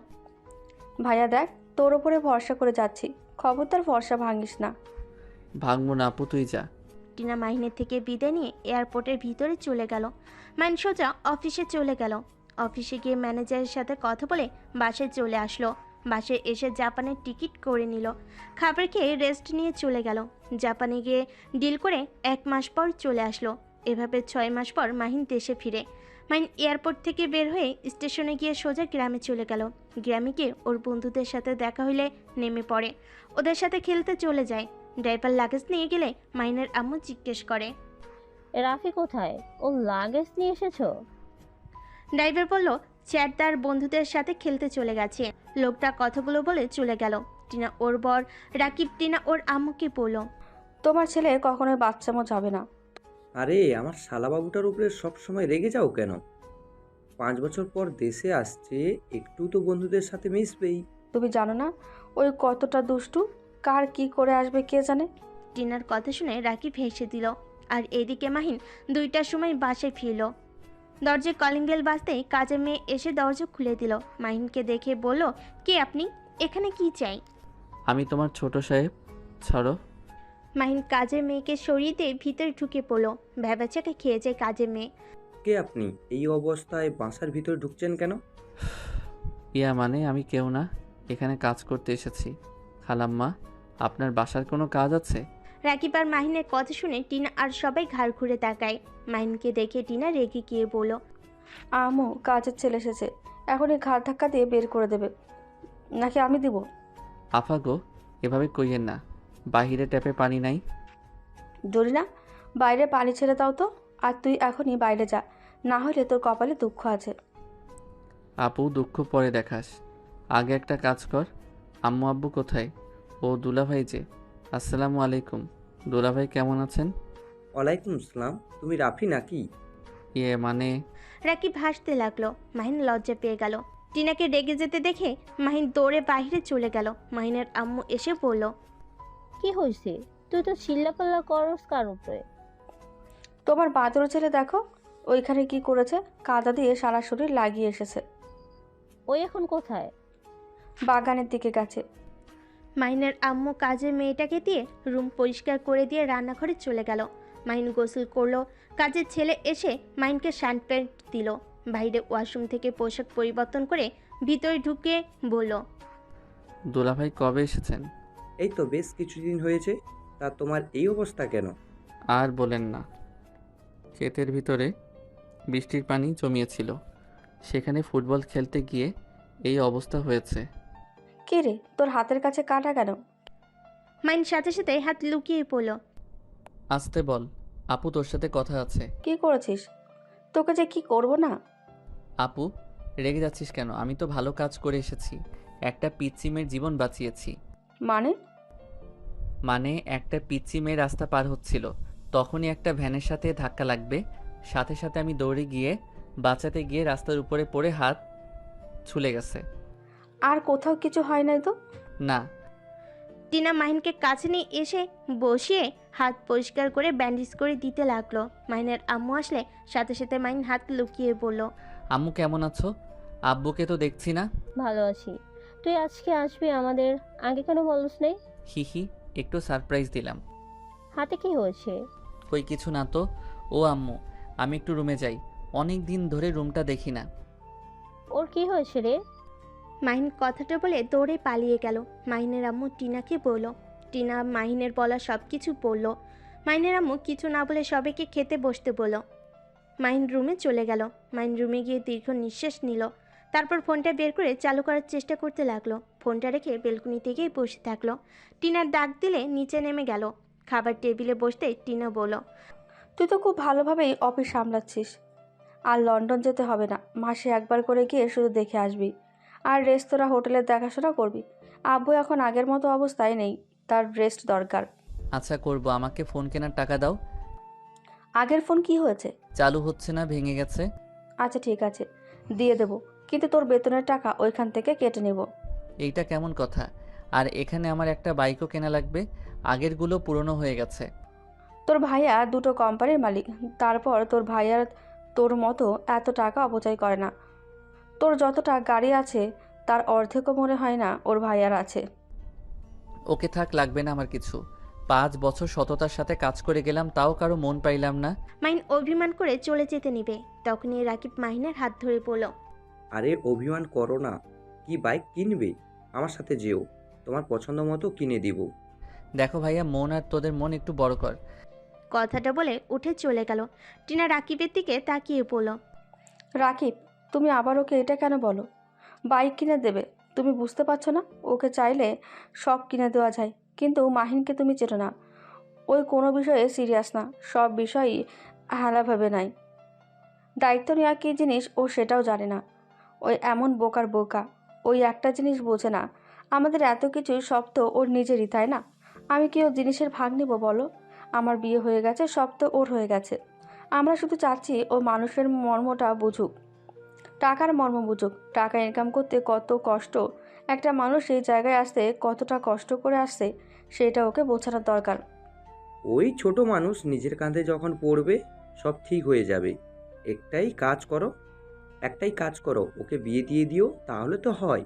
ভাইয়া দেখ, তোর ওপরে ভরসা করে যাচ্ছি, খবরদার ভরসা ভাঙিস না। ভাঙবো না আপু, তুই যা। টিনা মাহিনের থেকে বিদায় নিয়ে এয়ারপোর্টের ভিতরে চলে গেল। মাহিন সোজা অফিসে চলে গেল। অফিসে গিয়ে ম্যানেজারের সাথে কথা বলে বাসায় চলে আসলো। বাসায় এসে জাপানের টিকিট করে নিল। খাবার খেয়ে রেস্ট নিয়ে চলে গেল। জাপানে গিয়ে ডিল করে 1 মাস পর চলে আসলো। এভাবে 6 মাস পর মাহিন দেশে ফিরে। মাহিন এয়ারপোর্ট থেকে বের হয়ে স্টেশনে গিয়ে সোজা গ্রামে চলে গেল। গ্রামে গিয়ে ওর বন্ধুদের সাথে দেখা হইলে নেমে পড়ে, ওদের সাথে খেলতে চলে যায়। ড্রাইভার লাগেজ নিয়ে গেলে মাহিনের আম্মু জিজ্ঞেস করে, রাফি কোথায়? ও লাগেজ নিয়ে এসেছো? ড্রাইভার বলল চ্যাট তার বন্ধুদের সাথে খেলতে চলে গেছে। লোকটা কথাগুলো বলে চলে গেল। টিনা ওর বর রাকিব টিনা ওর আম্মুকে বলল, তোমার ছেলে কখনোই বাচ্চামো যাবে না। আরে আমার শালাবাবুটার উপরে সবসময় রেগে যাও কেন? 5 বছর পর দেশে আসছে, একটু তো বন্ধুদের সাথে মিশবেই। তুমি জানো না ওই কতটা দুষ্টু? কার কি করে আসবে কে জানে। টিনার কথা শুনে রাকিব হেসে দিল। আর এদিকে মাহিন 2টার সময় বাসায় ফিরল। দরজায় কলিং বেল বাজতেই কাজের মেয়ে এসে দরজা খুলে দিল। মাহিনকে দেখে বলল, কে আপনি? এখানে কি চাই? আমি তোমার ছোট সাহেব। ছাড়ো। মাহিন কাজের মেয়েকে সরিয়ে দিয়ে ভিতরে ঢুকে পড়লো। ভ্যাবাচাকে খেয়ে যায় কাজের মেয়ে। কে আপনি? এই অবস্থায় বাসার ভিতরে ঢুকছেন কেন? ইয়া মানে আমি কেউ না, এখানে কাজ করতে এসেছি। খালাম্মা, আপনার বাসার কোনো কাজ আছে? রাকিব আর মাহিনের কথা শুনে টিনা আর সবাই ঘাড় ঘুরে তাকায়। মাহিনকে দেখে টিনা রেগে গিয়ে বলল, আমু, কাজের ছেলে এসেছে, এখনই ঘাড় ধাক্কা দিয়ে বের করে দেবে, নাকি আমি দিব? আফা গো, এভাবে কইয়েন না, বাহিরে ট্যাপে পানি নাই। দরিনা, বাইরে পানি ছেড়ে দাও তো। আর তুই এখনই বাইরে যা, না হলে তোর কপালে দুঃখ আছে। আপু, দুঃখ পরে দেখাস, আগে একটা কাজ কর। আম্মু আব্বু কোথায়? ও দুলাভাই যে। আসসালামু আলাইকুম। দুলাভাই কেমন আছেন? ওয়ালাইকুম আসসালাম। তুমি রাফি নাকি? ইয়ে মানে রাকিব হাসতে লাগলো। মাহিন লজ্জা পেয়ে গেল। টিনাকে রেগে যেতে দেখে মাহিন দৌড়ে বাইরে চলে গেল। মাহিনের আম্মু এসে বলল, কি হয়েছে? তুই তো চিল্লাপাল্লা করস কার উপরে? তোমার বাদর ছেলে দেখো ওইখানে কি করেছে, কাদা দিয়ে সারা শরীর লাগিয়ে এসেছে। ওই এখন কোথায়? বাগানের দিকে গেছে। মাহিনের আম্মু কাজের মেয়েটাকে দিয়ে রুম পরিষ্কার করে দিয়ে রান্নাঘরে চলে গেল। মাহিন গোসল করলো। কাজের ছেলে এসে মাহিনকে শার্ট প্যান্ট দিল। বাইরে ওয়াশরুম থেকে পোশাক পরিবর্তন করে ভিতরে ঢুকে বলল, দুলাভাই কবে এসেছেন? এই তো বেশ কিছুদিন হয়েছে। তা তোমার এই অবস্থা কেন? আর বলেন না, ক্ষেতের ভিতরে বৃষ্টির পানি জমিয়েছিল, সেখানে ফুটবল খেলতে গিয়ে এই অবস্থা হয়েছে। কে রে, তোর হাতের কাছে কাটা কেন? মাহিন সাথে সাথে হাত লুকিয়ে পড়ল। আসতে বল, আপু তোর সাথে কথা আছে। কি করেছিস? তোকে যে কি করব না। আপু, রেগে যাচ্ছিস কেন? আমি তো ভালো কাজ করে এসেছি, একটা পিচ্চি মেয়ের জীবন বাঁচিয়েছি। মানে একটা পিচ্চি মেয়ে রাস্তা পার হচ্ছিল, তখনই একটা ভ্যানের সাথে ধাক্কা লাগবে, সাথে সাথে আমি দৌড়ে গিয়ে বাঁচাতে গিয়ে রাস্তার উপরে পড়ে হাত ছুলে গেছে। আর কোথাও কিছু হয় নাই তো? না। টিনা মাহিনকে কাছে নিয়ে এসে বসিয়ে হাত পরিষ্কার করে ব্যান্ডেজ করে দিতে লাগলো। মাহিনের আম্মু আসলে সাথে সাথে মাহিন হাত লুকিয়ে বলল, আম্মু কেমন আছো? আব্বুকে তো দেখছি না। ভালো আছি। তুই আজকে আসবি আমাদের, আগে কেন বলস নেই? হি, একটু সারপ্রাইজ দিলাম। হাতে কি হয়েছে? কই কিছু না তো। ও আম্মু, আমি একটু রুমে যাই, অনেক দিন ধরে রুমটা দেখি না। ওর কি হয়েছে রে? মাহিন কথাটা বলে দৌড়ে পালিয়ে গেল। মাহিনের আম্মু টিনাকে বলল। টিনা মাহিনের বলা সব কিছু বলল। মাহিনের আম্মু কিছু না বলে সবাইকে খেতে বসতে বলল। মাহিন রুমে চলে গেল। মাহিন রুমে গিয়ে দীর্ঘ নিঃশ্বাস নিল। তারপর ফোনটা বের করে চালু করার চেষ্টা করতে লাগলো। ফোনটা রেখে বেলকুনিতে গিয়ে বসে থাকলো। টিনার ডাক দিলে নিচে নেমে গেল। খাবার টেবিলে বসতে টিনা বলল, তুই তো খুব ভালোভাবেই অফিস সামলাচ্ছিস। আর লন্ডন যেতে হবে না, মাসে একবার করে গিয়ে শুধু দেখে আসবি, আর রেস্তোরাঁ হোটেলের দেখাশোনা করবি। আব্বু এখন আগের মতো অবস্থায় নেই, তার রেস্ট দরকার। আচ্ছা করব, আমাকে ফোন কেনার টাকা দাও। আগের ফোন কি হয়েছে? চালু হচ্ছে না, ভেঙে গেছে। আচ্ছা ঠিক আছে, দিয়ে দেবো, কিন্তু তোর বেতনের টাকা ওইখান থেকে কেটে নেব। এইটা কেমন কথা? আর এখানে আমার একটা বাইকও কেনা লাগবে, আগেরগুলো পুরনো হয়ে গেছে। তোর ভাইয়া দুটো কোম্পানির মালিক, তারপর তোর ভাইয়ার তোর মতো এত টাকা অপচয় করে না। তোর যতটা গাড়ি আছে তার অর্ধেকও মনে হয় না ওর ভাইয়ার আছে। ওকে থাক, লাগবে না আমার কিছু। 5 বছর সততার সাথে কাজ করে গেলাম, তাও কারো মন পাইলাম না। মাহিন অভিমান করে চলে যেতে নিবে। তখনই রাকিব মাহিনের হাত ধরে বলল, আরে অভিমান করো না। কি বাইক কিনবে? আমার সাথে যেও, তোমার পছন্দ মতো কিনে দিব। দেখো ভাইয়া, মন আর তোদের মন একটু বড় কর। কথাটা বলে উঠে চলে গেল। টিনা রাকিবের দিকে তাকিয়ে বলল, রাকিব, তুমি আবার ওকে এটা কেন বলো? বাইক কিনে দেবে, তুমি বুঝতে পারছো না? ওকে চাইলে সব কিনে দেওয়া যায়, কিন্তু মাহিনকে তুমি চেনো না। ওই কোনো বিষয়ে সিরিয়াস না, সব বিষয়ই হালাভাবে নাই। দায়িত্ব নেওয়া কী জিনিস ও সেটাও জানে না। ওই এমন বোকার বোকা, ওই একটা জিনিস বোঝে না, আমাদের এত কিছু সব তো ওর নিজেরই, তাই না? আমি কি ওর জিনিসের ভাগ নিব বলো? আমার বিয়ে হয়ে গেছে, সব তো ওর হয়ে গেছে। আমরা শুধু চাচ্ছি ও মানুষের মর্মটা বুঝুক, টাকার মর্ম বুঝুক। টাকা ইনকাম করতে কত কষ্ট, একটা মানুষ এই জায়গায় আসতে কতটা কষ্ট করে আসছে, সেটা ওকে বোঝানোর দরকার। ওই ছোট মানুষ নিজের কাঁধে যখন পড়বে সব ঠিক হয়ে যাবে। একটাই কাজ করো, ওকে বিয়ে দিয়ে দিও, তাহলে তো হয়।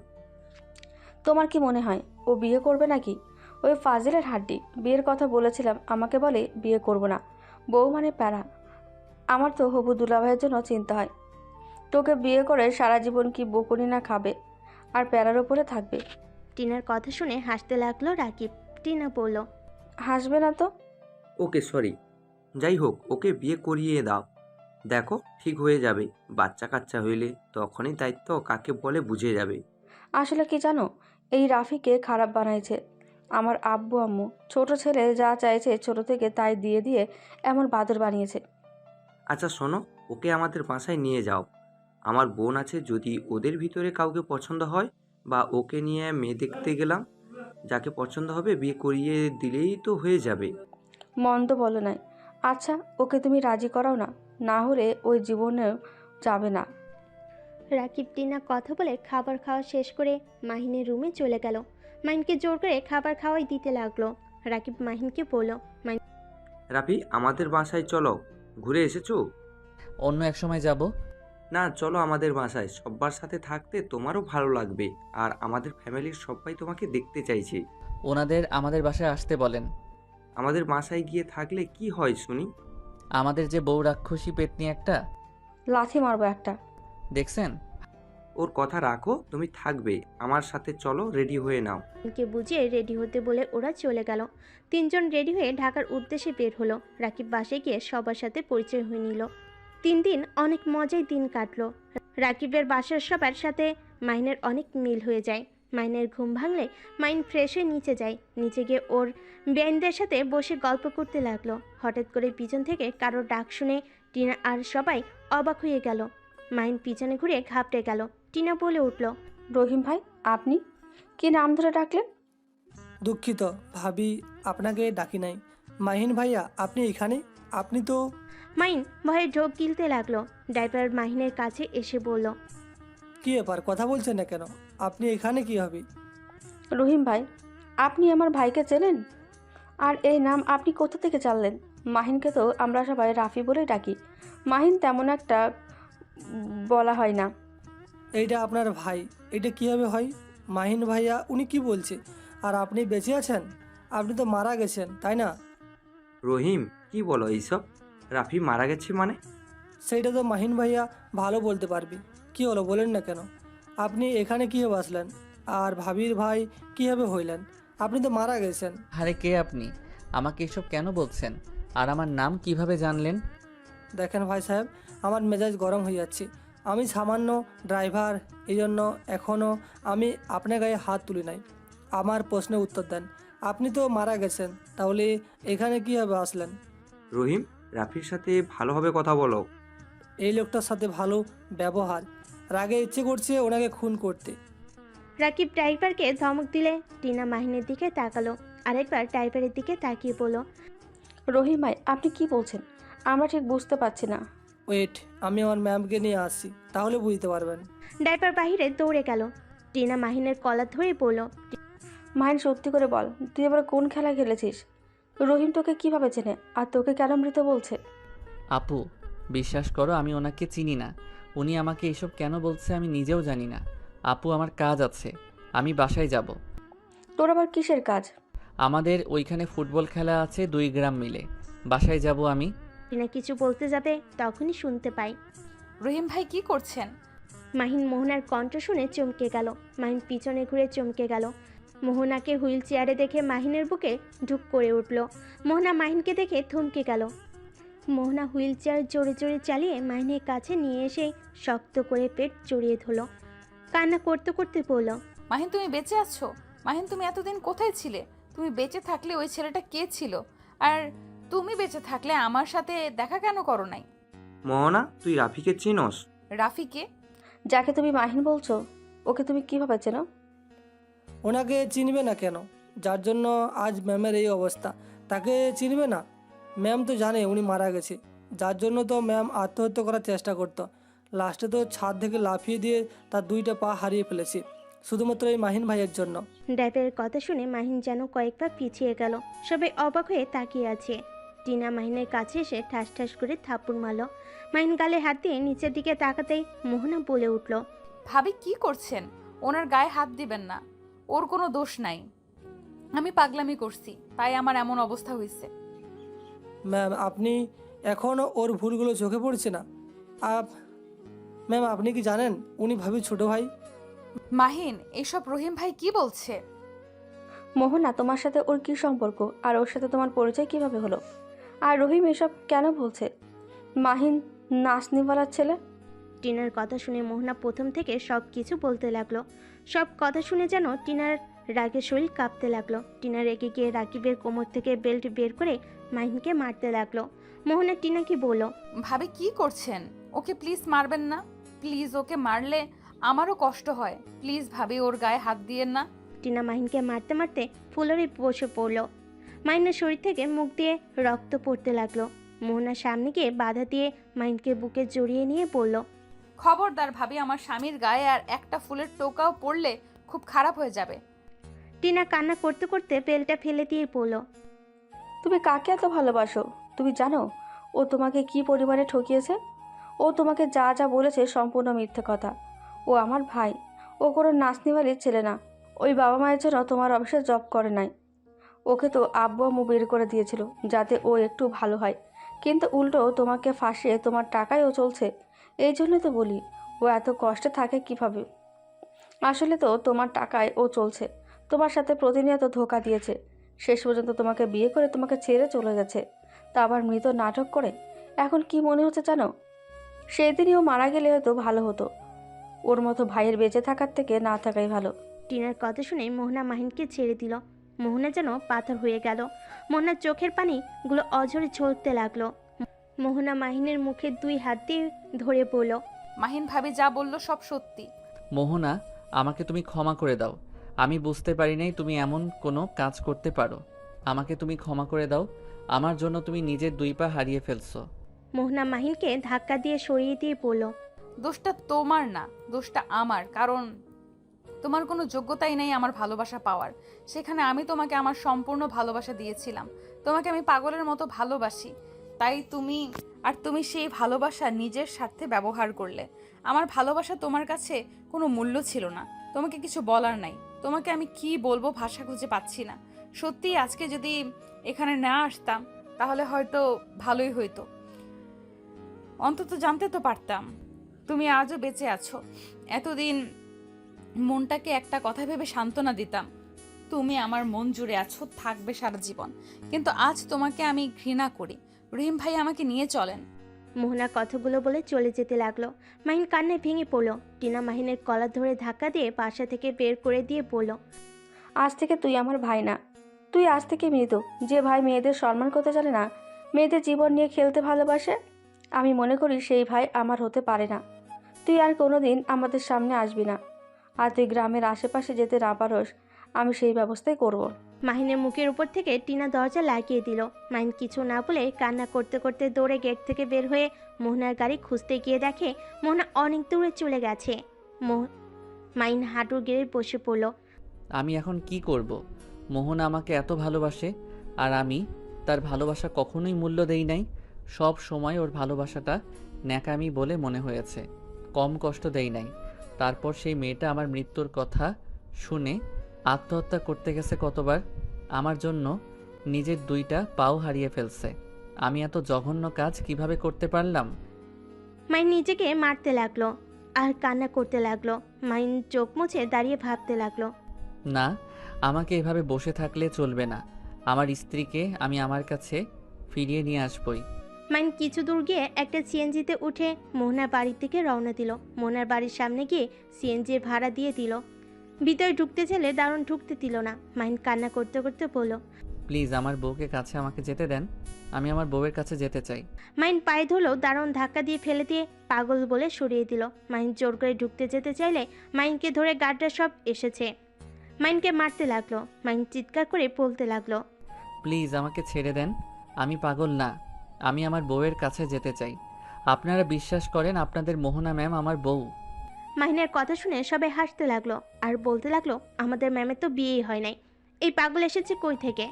তোমার কি মনে হয় ও বিয়ে করবে নাকি? ওই ফাজিলের হাড্ডি। বিয়ের কথা বলেছিলাম, আমাকে বলে বিয়ে করব না। বউ মানে প্যারা। আমার তো হবু দুলাভাইয়ের জন্য চিন্তা হয়। তোকে বিয়ে করে সারা জীবন কি বকুনি না খাবে আর প্যারার ওপরে থাকবে। টিনার কথা শুনে হাসতে লাগলো রাকিব। টিনা বলল, হাসবে না তো? ওকে সরি, যাই হোক ওকে বিয়ে করিয়ে দাও। দেখো ঠিক হয়ে যাবে। বাচ্চা কাচ্চা হইলে তখনই দায়িত্ব কাকে বলে বুঝে যাবে। আসলে কি জানো, এই রাফিকে খারাপ বানাইছে আমার আব্বু আম্মু। ছোট ছেলে যা চাইছে ছোট থেকে তাই দিয়ে দিয়ে এমন বাদর বানিয়েছে। আচ্ছা শোনো, ওকে আমাদের বাসায় নিয়ে যাও। আমার বোন আছে, যদি ওদের ভিতরে কাউকে পছন্দ হয় বা ওকে নিয়ে মেয়ে দেখতে গেলাম, যাকে পছন্দ হবে বিয়ে করিয়ে দিলেই তো হয়ে যাবে। মন্দ বলো নাই। আচ্ছা ওকে তুমি রাজি করাও না, না হলে ওই জীবনেও যাবে না। রাকিব টিনা কথা বলে খাবার খাওয়া শেষ করে মাহিনের রুমে চলে গেল। মাহিনকে জোর করে খাবার খাওয়াই দিতে লাগলো। রাকিব মাহিনকে বলল, রাফি আমাদের বাসায় চলো। ঘুরে এসেছো? অন্য এক সময় যাব। না চলো আমাদের বাসায়, সব্বার সাথে থাকতে তোমারও ভালো লাগবে। আর আমাদের ফ্যামিলির সবাই তোমাকে দেখতে চাইছে। ওনাদের আমাদের বাসায় আসতে বলেন। আমাদের বাসায় গিয়ে থাকলে কি হয় শুনি? আমাদের যে বউ রাক্ষসী পেতনি একটা, লাথি মারবো একটা। দেখছেন? ওর কথা রাখো, তুমি থাকবে আমার সাথে। চলো রেডি হয়ে নাও। মাহিনকে বুঝিয়ে রেডি হতে বলে ওরা চলে গেল। তিনজন রেডি হয়ে ঢাকার উদ্দেশ্যে বের হলো। রাকিব বাসায় গিয়ে সবার সাথে পরিচয় হয়ে নিল। 3 দিন অনেক মজায় দিন কাটলো। রাকিবের বাসার সবার সাথে মাহিনের অনেক মিল হয়ে যায়। মাহিনের ঘুম ভাঙলে মাহিন ফ্রেশ হয়ে নিচে যায়। নিচে গিয়ে ওর বেআইনদের সাথে বসে গল্প করতে লাগলো। হঠাৎ করে পিছন থেকে কারোর ডাক শুনে টিনা আর সবাই অবাক হয়ে গেল। মাহিন পিছনে ঘুরে ঘাবড়ে গেল। টিনা বলে উঠল, রহিম ভাই, আপনি কি নাম ধরে ডাকলেন? দুঃখিত ভাবি, আপনাকে ডাকি নাই। মাহিন ভাইয়া, আপনি এখানে? আপনি তো... মাহিন ভয়ে ঢোক গিলতে লাগলো। ড্রাইভার মাহিনের কাছে এসে বলল, কী ব্যাপার, কথা বলছেন না কেন? আপনি এখানে কি হবে? রহিম ভাই, আপনি আমার ভাইকে চেনেন? আর এই নাম আপনি কোথা থেকে জানলেন? মাহিনকে তো আমরা সবাই রাফি বলেই ডাকি। মাহিন তেমন একটা বলা হয় না। এইটা আপনার ভাই, এটা কীভাবে হয়? মাহিন ভাইয়া উনি কি বলছে? আর আপনি বেঁচে আছেন? আপনি তো মারা গেছেন, তাই না? রহিম কি বলো এইসব? রাফি মারা গেছে মানে? সেইটা তো মাহিন ভাইয়া ভালো বলতে পারবি। কি হলো বলেন না কেন? আপনি এখানে কীভাবে আসলেন? আর ভাবির ভাই কীভাবে হইলেন? আপনি তো মারা গেছেন। আরে কে আপনি? আমাকে এসব কেন বলছেন? আর আমার নাম কিভাবে জানলেন? দেখেন ভাই সাহেব, আমার মেজাজ গরম হয়ে যাচ্ছে। আমি সামান্য ড্রাইভার, এই জন্য এখনও আমি আপনার গায়ে হাত তুলি নাই। আমার প্রশ্নের উত্তর দেন। আপনি তো মারা গেছেন, তাহলে এখানে কীভাবে আসলেন? রহিম, রাফির সাথে ভালোভাবে কথা বলো। এই লোকটার সাথে ভালো ব্যবহার, রাগে ইচ্ছে করছে ওনাকে খুন করতে। রাকিব ড্রাইভারকে ধমক দিলে টিনা মাহিনের দিকে তাকালো। আরেকবার ড্রাইভারের দিকে তাকিয়ে বলল, রহিম ভাই, আপনি কি বলছেন? আমরা ঠিক বুঝতে পারছি না। ওয়েট, আমি আমার ম্যামকে নিয়ে আসছি, তাহলে বুঝতে পারবেন। ড্রাইভার বাহিরে দৌড়ে গেল। টিনা মাহিনের কলার ধরে বলল, মাহিন সত্যি করে বল, তুই এবার কোন খেলা খেলেছিস? রহিম তোকে কিভাবে চেনে আর তোকে কেন মৃত বলছে? আপু, বিশ্বাস করো আমি ওনাকে চিনি না। উনি আমাকে এসব কেন বলছে আমি নিজেও জানি না। আপু, আমার কাজ আছে, আমি বাসায় যাব। তোর আবার কিসের কাজ? আমাদের ওইখানে ফুটবল খেলা আছে 2 গ্রাম মিলে, বাসায় যাব আমি। টিনা কিছু বলতে যাবে তখনই শুনতে পাই রহিম ভাই কি করছেন? মাহিন মোহনার কণ্ঠ শুনে চমকে গেল। মাহিন পিছনে ঘুরে চমকে গেল। মোহনাকে হুইল চেয়ারে দেখে মাহিনের বুকে ঢুক করে উঠল। মোহনা মাহিনকে দেখে থমকে গেল। মোহনা হুইল চেয়ার জোরে জোরে চালিয়ে মাহিনের কাছে নিয়ে এসে শক্ত করে পেট জড়িয়ে ধরল। কান্না করতে করতে বলল, মাহিন তুমি বেঁচে আছো? মাহিন তুমি এতদিন কোথায় ছিলে? তুমি বেঁচে থাকলে ওই ছেলেটা কে ছিল? আর তুমি বেঁচে থাকলে আমার সাথে দেখা কেন করো নাই? মোহনা, তুই রাফিকে চিনোস? রাফিকে? যাকে তুমি মাহিন বলছো, ওকে তুমি কিভাবে চেনো? ওনাকে চিনবে না কেন? যার জন্য আজ ম্যামের এই অবস্থা, তাকে চিনবে না? ম্যাম তো জানে উনি মারা গেছে, যার জন্য তো ম্যাম আত্মহত্যা করার চেষ্টা করতো। লাস্টে তো ছাদ থেকে লাফিয়ে দিয়ে তার 2টা পা হারিয়ে ফেলেছে, শুধুমাত্র এই মাহিন ভাইয়ের জন্য। ড্রাইভারের কথা শুনে মাহিন যেন কয়েক পা পিছিয়ে গেল। সবাই অবাক হয়ে তাকিয়ে আছে। টিনা মাহিনের কাছে এসে ঠাস ঠাস করে থাপ্পড় মারল। মাহিন গালে হাত দিয়ে নিচের দিকে তাকাতেই মোহনা বলে উঠল, ভাবি কি করছেন? ওনার গায়ে হাত দিবেন না। ওর কোনো দোষ নাই, আমি পাগলামি করছি, তাই আমার এমন অবস্থা হয়েছে। ম্যাম আপনি এখনও ওর ভুলগুলো চোখে পড়ছে না? ম্যাম আপনি কি জানেন উনি ভাবি ছোট ভাই? মাহিন, এসব রহিম ভাই কি বলছে? মোহনা, তোমার সাথে ওর কি সম্পর্ক আর ওর সাথে তোমার পরিচয় কিভাবে হলো? আর রহিম এসব কেন বলছে? মাহিন নাচনিওয়ালার ছেলে। টিনার কথা শুনে মোহনা প্রথম থেকে সব কিছু বলতে লাগলো। সব কথা শুনে যেন টিনার রাগে শরীর কাঁপতে লাগলো। টিনা রেগে গিয়ে রাকিবের কোমর থেকে বেল্ট বের করে মাহিনকে মারতে লাগলো। মোহনা টিনাকে বলল, ভাবি কি করছেন? ওকে প্লিজ মারবেন না, প্লিজ। ওকে মারলে আমারও কষ্ট হয়, প্লিজ ভাবি ওর গায়ে হাত দিয়েন না। টিনা মাহিনকে মারতে মারতে ফুলরে বসে পড়লো। মাহিনের শরীর থেকে মুখ দিয়ে রক্ত পড়তে লাগলো। মোহনার সামনে গিয়ে বাধা দিয়ে মাহিনকে বুকে জড়িয়ে নিয়ে বলল, খবরদার ভাবি, আমার স্বামীর গায়ে আর একটা ফুলের টোকাও পড়লে খুব খারাপ হয়ে যাবে। টিনা কান্না করতে করতে বেলটা ফেলে দিয়ে পড়ল, তুমি কাকে এত ভালোবাসো? তুমি জানো ও তোমাকে কি পরিমাণে ঠকিয়েছে? ও তোমাকে যা যা বলেছে সম্পূর্ণ মিথ্যে কথা। ও আমার ভাই, ও কোনো নাচনিওয়ালির ছেলে না। ওই বাবা মায়ের জন্য তোমার অফিসে জব করে নাই। ওকে তো আব্বু আম্মু বের করে দিয়েছিল যাতে ও একটু ভালো হয়, কিন্তু উল্টো তোমাকে ফাঁসিয়ে তোমার টাকায় ও চলছে। এই জন্য তো বলি ও এত কষ্টে থাকে কিভাবে। আসলে তো তোমার টাকায় ও চলছে, তোমার সাথে প্রতিনিয়ত ধোঁকা দিয়েছে, শেষ পর্যন্ত তোমাকে বিয়ে করে তোমাকে ছেড়ে চলে গেছে, তা আবার মৃত নাটক করে। এখন কি মনে হচ্ছে জানো? সেদিনই ও মারা গেলে হয়তো ভালো হতো। ওর মতো ভাইয়ের বেঁচে থাকার থেকে না থাকাই ভালো। টিনার কথা শুনে মোহনা মাহিনকে ছেড়ে দিল। মোহনা যেন পাথর হয়ে গেল। মোহনার চোখের পানিগুলো অঝরে ঝরতে লাগলো। মোহনা মাহিনের মুখে 2 হাত দিয়ে ধরে পড়ল, মাহিন ভাবি যা বললো সব সত্যি। মোহনা, আমাকে তুমি ক্ষমা করে দাও। আমি বুঝতে পারি নাই তুমি এমন কোনো কাজ করতে পারো। আমাকে তুমি ক্ষমা করে দাও। আমার জন্য তুমি নিজের 2 পা হারিয়ে ফেলছো। মোহনা মাহিনকে ধাক্কা দিয়ে সরিয়ে দিয়ে পড়ল, দোষটা তোমার না, দোষটা আমার, কারণ তোমার কোনো যোগ্যতাই নেই আমার ভালোবাসা পাওয়ার। সেখানে আমি তোমাকে আমার সম্পূর্ণ ভালোবাসা দিয়েছিলাম, তোমাকে আমি পাগলের মতো ভালোবাসি। তাই তুমি সেই ভালোবাসা নিজের স্বার্থে ব্যবহার করলে। আমার ভালোবাসা তোমার কাছে কোনো মূল্য ছিল না, তোমাকে কিছু বলার নাই। তোমাকে আমি কি বলবো ভাষা খুঁজে পাচ্ছি না। সত্যি আজকে যদি এখানে না আসতাম তাহলে হয়তো ভালোই হইতো, অন্তত জানতে তো পারতাম তুমি আজও বেঁচে আছো। এতদিন মনটাকে একটা কথা ভেবে সান্ত্বনা দিতাম, তুমি আমার মন জুড়ে আছো, থাকবে সারা জীবন। কিন্তু আজ তোমাকে আমি ঘৃণা করি। রহিম ভাই আমাকে নিয়ে চলেন। মোহনা কথাগুলো বলে চলে যেতে লাগলো। মাহিন কান্নায় ভেঙে পড়ল। টিনা মাহিনের কলার ধরে ধাক্কা দিয়ে বাসা থেকে বের করে দিয়ে বলল, আজ থেকে তুই আমার ভাই না, তুই আজ থেকে মৃত। যে ভাই মেয়েদের সম্মান করতে জানে না, মেয়েদের জীবন নিয়ে খেলতে ভালোবাসে, আমি মনে করি সেই ভাই আমার হতে পারে না। তুই আর কোনোদিন আমাদের সামনে আসবি না। আর তুই গ্রামের আশেপাশে যেতে না পারস, আমি সেই ব্যবস্থাই করব। মাহিনের মুখের উপর থেকে টিনা দরজা লাগিয়ে দিল। মাহিন কিছু না বলে কান্না করতে করতে দৌড়ে গেট থেকে বের হয়ে মোহনার গাড়ি খুঁজতে গিয়ে দেখে মোহনা অনেক দূরে চলে গেছে। মাহিন হাঁটু গেড়ে বসে পড়ল। আমি এখন কি করব? মোহনা আমাকে এত ভালোবাসে আর আমি তার ভালোবাসা কখনোই মূল্য দেই নাই। সব সময় ওর ভালোবাসাটা ন্যাকামি বলে মনে হয়েছে, কম কষ্ট দেই নাই। তারপর সেই মেয়েটা আমার মৃত্যুর কথা শুনে আত্মহত্যা করতে গেছে কতবার। আমার জন্য নিজের 2টা পাও হারিয়ে ফেলছে। আমি এত জঘন্য কাজ কিভাবে করতে পারলাম? মাহিন নিজেকে মারতে লাগলো আর কান্না করতে লাগলো। মাহিন চোখ মুছে দাঁড়িয়ে ভাবতে লাগলো, না, আমাকে এভাবে বসে থাকলে চলবে না। আমার স্ত্রীকে আমি আমার কাছে ফিরিয়ে নিয়ে আসবই। মাহিন কিছু দূর গিয়ে একটা সিএনজিতে উঠে মোহনার বাড়ির দিকে রওনা দিল। মোহনার বাড়ির সামনে গিয়ে সিএনজির ভাড়া দিয়ে দিল। ভিতরে ঢুকতে চাইলে দারুণ ঢুকতে দিল না। মাহিন কান্না করতে করতে বলল, প্লিজ আমার বউকে কাছে আমাকে যেতে দেন, আমি আমার বউয়ের কাছে যেতে চাই। মাহিন পায়ে ধরলেও দারুণ ধাক্কা দিয়ে ফেলে দিয়ে পাগল বলে সরিয়ে দিল। মাহিন জোর করে ঢুকতে যেতে চাইলে মাহিনকে ধরে গার্ডরা সব এসেছে। মাহিনকে মারতে লাগলো। মাহিন চিৎকার করে বলতে লাগলো, প্লিজ আমাকে ছেড়ে দেন, আমি পাগল না, আমি আমার বউয়ের কাছে যেতে চাই। আপনারা বিশ্বাস করেন আপনাদের মোহনা ম্যাম আমার বউ। মাহিনের কথা শুনে সবাই হাসতে লাগলো আর বলতে লাগলো, আমাদের ম্যামের তো বিয়েই হয় নাই, এই পাগল এসেছে কই থেকে?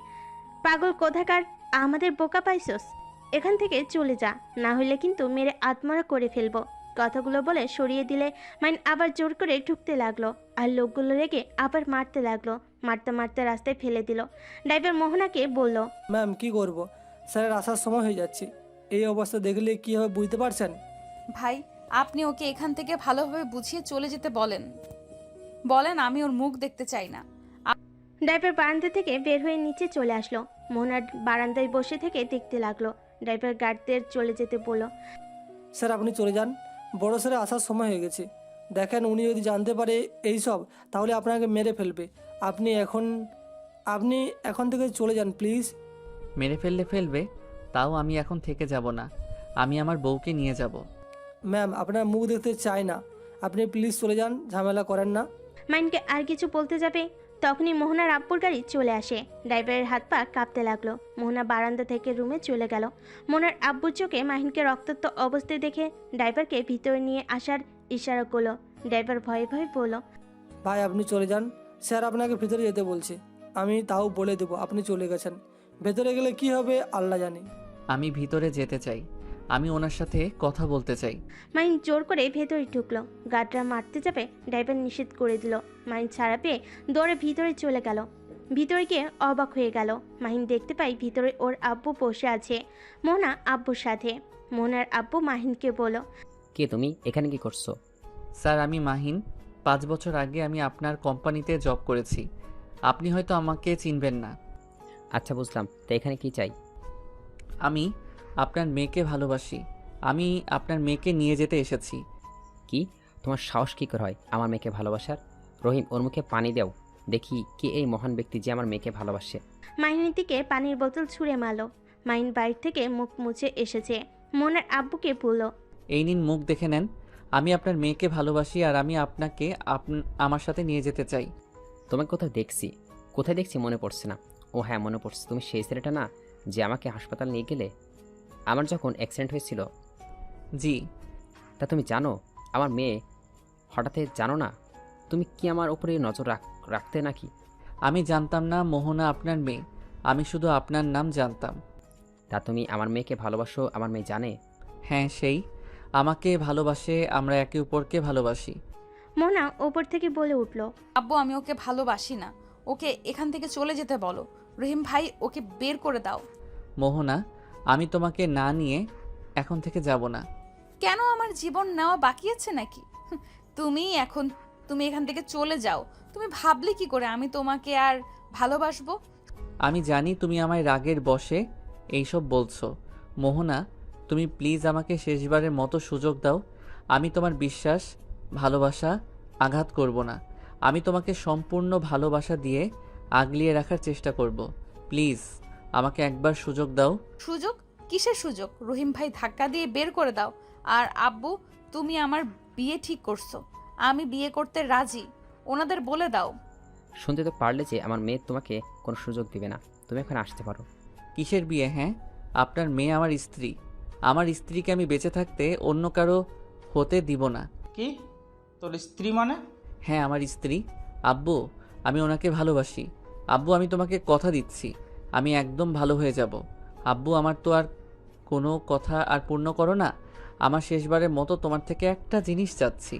পাগল কোথাকার, আমাদের বোকা পাইছস? এখান থেকে চলে যা, না হলে কিন্তু মেরে আত্মরা করে ফেলবো। কথাগুলো বলে সরিয়ে দিলে মাইন আবার জোর করে ঢুকতে লাগলো, আর লোকগুলো রেগে আবার মারতে লাগলো। মারতে মারতে রাস্তায় ফেলে দিল। ড্রাইভার মোহনাকে বলল, ম্যাম কি করব, স্যারের আসার সময় হয়ে যাচ্ছে। এই অবস্থা দেখলে কী হবে বুঝতে পারছেন। ভাই আপনি ওকে এখান থেকে ভালোভাবে বুঝিয়ে চলে যেতে বলেন। বলেন আমি ওর মুখ দেখতে চাই না। ড্রাইভার বারান্দা থেকে বের হয়ে নিচে চলে আসলো। মোহনার বারান্দায় বসে থেকে দেখতে লাগলো। ড্রাইভার গার্ডদের চলে যেতে বলল। স্যার আপনি চলে যান, বড় স্যারের আসার সময় হয়ে গেছে। দেখেন উনি যদি জানতে পারে এই সব তাহলে আপনাকে মেরে ফেলবে। আপনি এখন থেকে চলে যান প্লিজ। মেরে ফেলবে, তাও আমি এখন থেকে যাব না। আমি আমার বউকে নিয়ে যাব। ম্যাম আপনার মুখ দেখতে চাই না, আপনি প্লিজ চলে যান, ঝামেলা করেন না। মাইনকে আর কিছু বলতে যাবে তখনই মোহনার আব্বুর গাড়ি চলে আসে। ড্রাইভারের হাত পা কাঁপতে লাগলো। মোহনা বারান্দা থেকে রুমে চলে গেল। মোহনার আব্বুর চোখে মাহিনকে রক্তাক্ত অবস্থায় দেখে ড্রাইভারকে ভিতরে নিয়ে আসার ইশারা করলো। ড্রাইভার ভয়ে ভয়ে বলল, ভাই আপনি চলে যান, স্যার আপনাকে ভেতরে যেতে বলছে। আমি তাও বলে দেবো আপনি চলে গেছেন। ভেতরে গেলে কি হবে আল্লাহ জানে। আমি ভিতরে যেতে চাই, আমি ওনার সাথে কথা বলতে চাই। মাইন জোর করে ভেতরে ঢুকলো। গার্ডরা মারতে যাবে, ড্রাইভার নিষেধ করে দিল। মাইন ছাড়া পেয়ে দৌড়ে ভিতরে চলে গেল। ভিতরে গিয়ে অবাক হয়ে গেল। মাহিন দেখতে পাই ভিতরে ওর আব্বু বসে আছে মোহনা আব্বুর সাথে। মোহনার আব্বু মাহিনকে বলল, কে তুমি? এখানে কি করছো? স্যার আমি মাহিন। 5 বছর আগে আমি আপনার কোম্পানিতে জব করেছি। আপনি হয়তো আমাকে চিনবেন না। আচ্ছা বুঝলাম, তো এখানে কি চাই? আমি আপনার মেয়েকে ভালোবাসি। আমি আপনার মেয়েকে নিয়ে যেতে এসেছি। কি তোমার সাহস কী করে হয় আমার মেয়েকে ভালোবাসার? রহিম, ওর মুখে পানি দাও, দেখি কে এই মহান ব্যক্তি যে আমার মেয়েকে ভালোবাসে। মাহিনের দিকে পানির বোতল ছুঁড়ে মারল। মাহিন বাইরে থেকে মুখ মুছে এসেছে। মোহনার আব্বুকে বলল, এই নিন মুখ দেখে নেন। আমি আপনার মেয়েকে ভালোবাসি আর আমি আপনাকে আমার সাথে নিয়ে যেতে চাই। তোমাকে কোথায় দেখছি মনে পড়ছে না। ও হ্যাঁ মনে পড়ছে, তুমি সেই ছেলেটা না যে আমাকে হাসপাতাল নিয়ে গেলে আমার যখন অ্যাক্সিডেন্ট হয়েছিল? জি। তা তুমি জানো আমার মেয়ে হঠাৎ জানো না? তুমি কি আমার উপরে নজর রাখতে নাকি? আমি জানতাম না মোহনা আপনার মেয়ে, আমি শুধু আপনার নাম জানতাম। তা তুমি আমার মেয়েকে ভালোবাসো? আমার মেয়ে জানে? হ্যাঁ সেই আমাকে ভালোবাসে, আমরা একে অপরকে ভালোবাসি। মোহনা ওপর থেকে বলে উঠল, আব্বু আমি ওকে ভালোবাসি না, ওকে এখান থেকে চলে যেতে বলো। রহিম ভাই ওকে বের করে দাও। মোহনা আমি তোমাকে না নিয়ে এখন থেকে যাব না। কেন আমার জীবন নেওয়া বাকি আছে নাকি? তুমি এখান থেকে চলে যাও। তুমি ভাবলে কি করে আমি তোমাকে আর ভালোবাসবো? আমি জানি তুমি আমায় রাগের বশে এইসব বলছো। মোহনা তুমি প্লিজ আমাকে শেষবারের মতো সুযোগ দাও। আমি তোমার বিশ্বাস ভালোবাসা আঘাত করব না। আমি তোমাকে সম্পূর্ণ ভালোবাসা দিয়ে আগলিয়ে রাখার চেষ্টা করব। প্লিজ আমাকে একবার সুযোগ দাও। সুযোগ? কিসের সুযোগ? রহিম ভাই ধাক্কা দিয়ে বের করে দাও। আর আব্বু তুমি আমার বিয়ে ঠিক করছো, আমি বিয়ে করতে রাজি, ওনাদের বলে দাও। শুনতে তো পারলে যে আমার মেয়ে তোমাকে কোনো সুযোগ দিবে না। তুমি এখন আসতে পারো। কিসের বিয়ে? হ্যাঁ আপনার মেয়ে আমার স্ত্রী। আমার স্ত্রীকে আমি বেঁচে থাকতে অন্য কারো হতে দিব না। কি তোর স্ত্রী মানে? হ্যাঁ আমার স্ত্রী। আব্বু আমি ওনাকে ভালোবাসি। আব্বু আমি তোমাকে কথা দিচ্ছি আমি একদম ভালো হয়ে যাব। আব্বু আমার তো আর কোনো কথা আর পূর্ণ করো না। আমার শেষবারের মতো তোমার থেকে একটা জিনিস চাচ্ছি।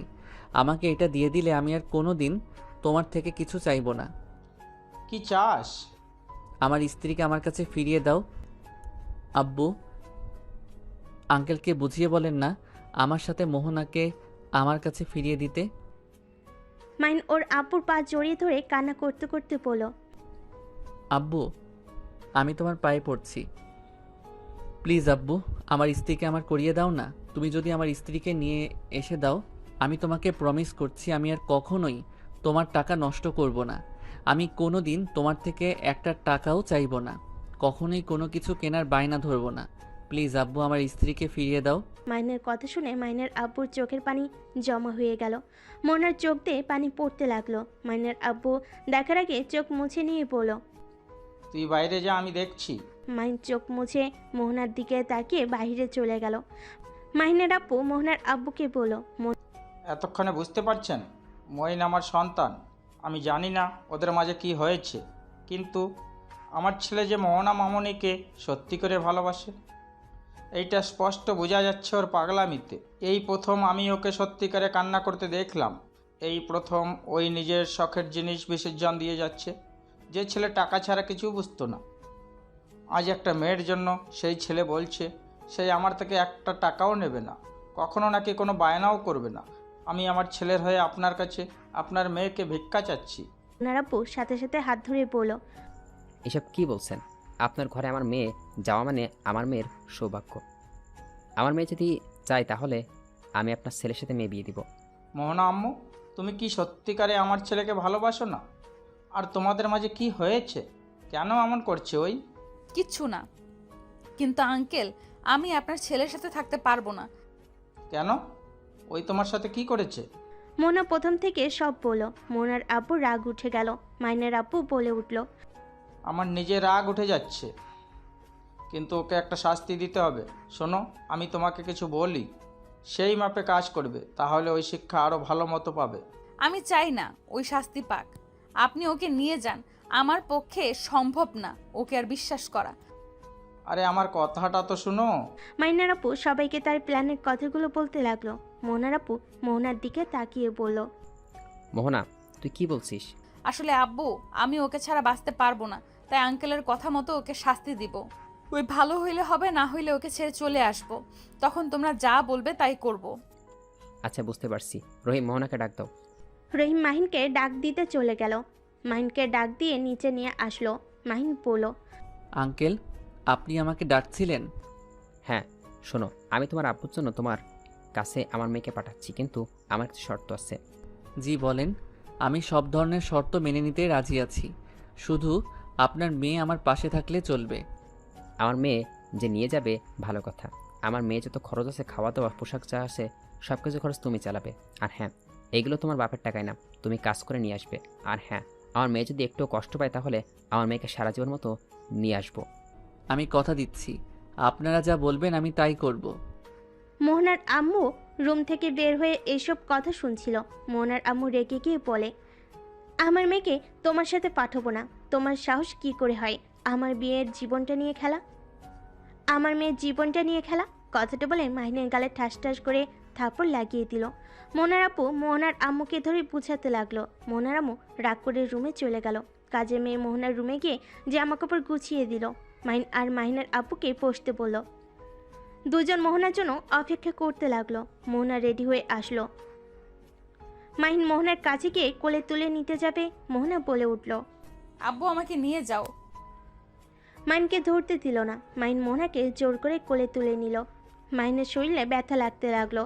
আমাকে এটা দিয়ে দিলে আমি আর কোনো দিন তোমার থেকে কিছু চাইবো না। কি চাস? আমার স্ত্রীকে আমার কাছে ফিরিয়ে দাও। আব্বু আঙ্কেলকে বুঝিয়ে বলেন না আমার সাথে মোহনাকে আমার কাছে ফিরিয়ে দিতে। মাইন ওর আব্বুর পা জড়িয়ে ধরে কান্না করতে করতে বলল, আব্বু আমি তোমার পায়ে পড়ছি, প্লিজ আব্বু আমার স্ত্রীকে আমার করিয়ে দাও না। তুমি যদি আমার স্ত্রীকে নিয়ে এসে দাও আমি তোমাকে প্রমিস করছি আমি আর কখনোই তোমার টাকা নষ্ট করব না। আমি কোনো দিন তোমার থেকে একটা টাকাও চাইবো না। কখনোই কোনো কিছু কেনার বায়না ধরবো না। প্লিজ আব্বু আমার স্ত্রীকে ফিরিয়ে দাও। মাইনের কথা শুনে মাইনের আব্বুর চোখের পানি জমা হয়ে গেল। মোহনার চোখ দিয়ে পানি পড়তে লাগলো। মাইনের আব্বু দেখার আগে চোখ মুছে নিয়ে বলল, তুই বাইরে যা, আমি দেখছি। মাইন চোখ মুছে মোহনার দিকে তাকিয়ে বাইরে চলে গেল। মাহিনের আব্বু মোহনার আব্বুকে বলল, এতক্ষণে বুঝতে পারছেন মঈন আমার সন্তান। আমি জানি না ওদের মাঝে কি হয়েছে, কিন্তু আমার ছেলে যে মোহনা মামনিকে সত্যি করে ভালোবাসে। এইটা স্পষ্ট বোঝা যাচ্ছে ওর পাগলামিতে। এই প্রথম আমি ওকে সত্যিকারে কান্না করতে দেখলাম। এই প্রথম ওই নিজের শখের জিনিস বিসর্জন দিয়ে যাচ্ছে। যে ছেলে টাকা ছাড়া কিছু বুঝতো না, আজ একটা মেয়ের জন্য সেই ছেলে বলছে সেই আমার থেকে একটা টাকাও নেবে না, কখনো নাকি কোনো বায়নাও করবে না। আমি আমার ছেলের হয়ে আপনার কাছে আপনার মেয়েকে ভিক্ষা চাচ্ছি। মোহনার আব্বু সাথে সাথে হাত ধরে বলল, এসব কি বলছেন? আপনার ঘরে আমার মেয়ে যাওয়া মানে আমার মেয়ের সৌভাগ্য। আমার মেয়ে যদি চায় তাহলে আমি আপনার ছেলের সাথে মেয়ে বিয়ে দিব। মোহনা আম্মু, তুমি কি সত্যিকারে আমার ছেলেকে ভালোবাসো না? আর তোমাদের মাঝে কি হয়েছে? কেন এমন করছে ওই? কিচ্ছু না, কিন্তু আঙ্কেল আমি আপনার ছেলের সাথে থাকতে পারবো না। কেন? ওই তোমার সাথে কি করেছে? মোহনা প্রথম থেকে সব বলল। মোহনার আব্বু রাগ উঠে গেল। মাইনের আব্বু বলে উঠল, আমার নিজের রাগ উঠে যাচ্ছে, কিন্তু ওকে একটা শাস্তি দিতে হবে। শোনো, আমি তোমাকে কিছু বলি, সেই মাপে কাজ করবে, তাহলে ওই শিক্ষা আরও ভালো মতো পাবে। আমি চাই না ওই শাস্তি পাক, আপনি ওকে নিয়ে যান। আমার পক্ষে সম্ভব না ওকে আর বিশ্বাস করা। আরে আমার কথাটা তো শুনো। মাইনার আপু সবাইকে তার প্ল্যানের কথাগুলো বলতে লাগলো। মোহনার আপু মোহনার দিকে তাকিয়ে বলল, মোহনা, তুই কি বলছিস? আসলে আব্বু আমি ওকে ছাড়া বাঁচতে পারবো না, তাই আঙ্কেলের কথা মতো ওকে শাস্তি দিব। ওই ভালো হইলে হবে, না হইলে ওকে ছেড়ে চলে আসবো। তখন তোমরা যা বলবে তাই করব। আচ্ছা, বুঝতে পারছি। রহিম, মোহনাকে ডাক দাও। রহিম মাহিনকে ডাক দিতে চলে গেল। মাহিনকে ডাক দিয়ে নিচে নিয়ে আসলো। মাহিন বলল, আঙ্কেল, আপনি আমাকে ডাকছিলেন? হ্যাঁ, শোনো, আমি তোমার আব্বুর জন্য তোমার কাছে আমার মেয়েকে পাঠাচ্ছি, কিন্তু আমার কিছু শর্ত আছে। জি বলেন। আমি সব ধরনের শর্ত মেনে নিতে রাজি আছি, শুধু আপনার মেয়ে আমার পাশে থাকলে চলবে। আমার মেয়ে যে নিয়ে যাবে ভালো কথা। আমার মেয়ে যত খরচ আছে, খাওয়া দাওয়া, পোশাক যা আছে, সব কিছু খরচ তুমি চালাবে। আর হ্যাঁ, এগুলো তোমার বাপের টাকায় না, তুমি কাজ করে নিয়ে আসবে। আর হ্যাঁ, আমার মেয়ে যদি একটু কষ্ট পায় তাহলে আমার মেয়েকে সারা জীবন মতো নিয়ে আসবো। আমি কথা দিচ্ছি, আপনারা যা বলবেন আমি তাই করব। মোহনার আম্মু রুম থেকে বের হয়ে এসব কথা শুনছিল। মোহনার আম্মু রেগে গিয়ে বলে, আমার মেয়েকে তোমার সাথে পাঠাবো না। তোমার সাহস কি করে হয় আমার বিয়ের জীবনটা নিয়ে খেলা? আমার মেয়ের জীবনটা নিয়ে খেলা? কথাটা বলে মাহিনের গালে ঠাস ঠাস করে থাপড় লাগিয়ে দিল। মোহনার আপু মোহনার আম্মুকে ধরে বুঝাতে লাগলো। মোহনার আম্মু রাগ করে রুমে চলে গেল। কাজের মেয়ে মোহনার রুমে গিয়ে জামা কাপড় গুছিয়ে দিল। মাহিন আর মাহিনের আব্বুকে বসতে বলল। দুজন মোহনার জন্য অপেক্ষা করতে লাগলো। মোহনা রেডি হয়ে আসলো। মাহিন মোহনার কাছে গিয়ে কোলে তুলে নিতে যাবে, মোহনা বলে উঠল, আব্বু আমাকে নিয়ে যাও। মাহিনকে ধরতে দিল না। মাহিন মোহনাকে জোর করে কোলে তুলে নিল। মাহিনের শরীরে ব্যথা লাগতে লাগলো।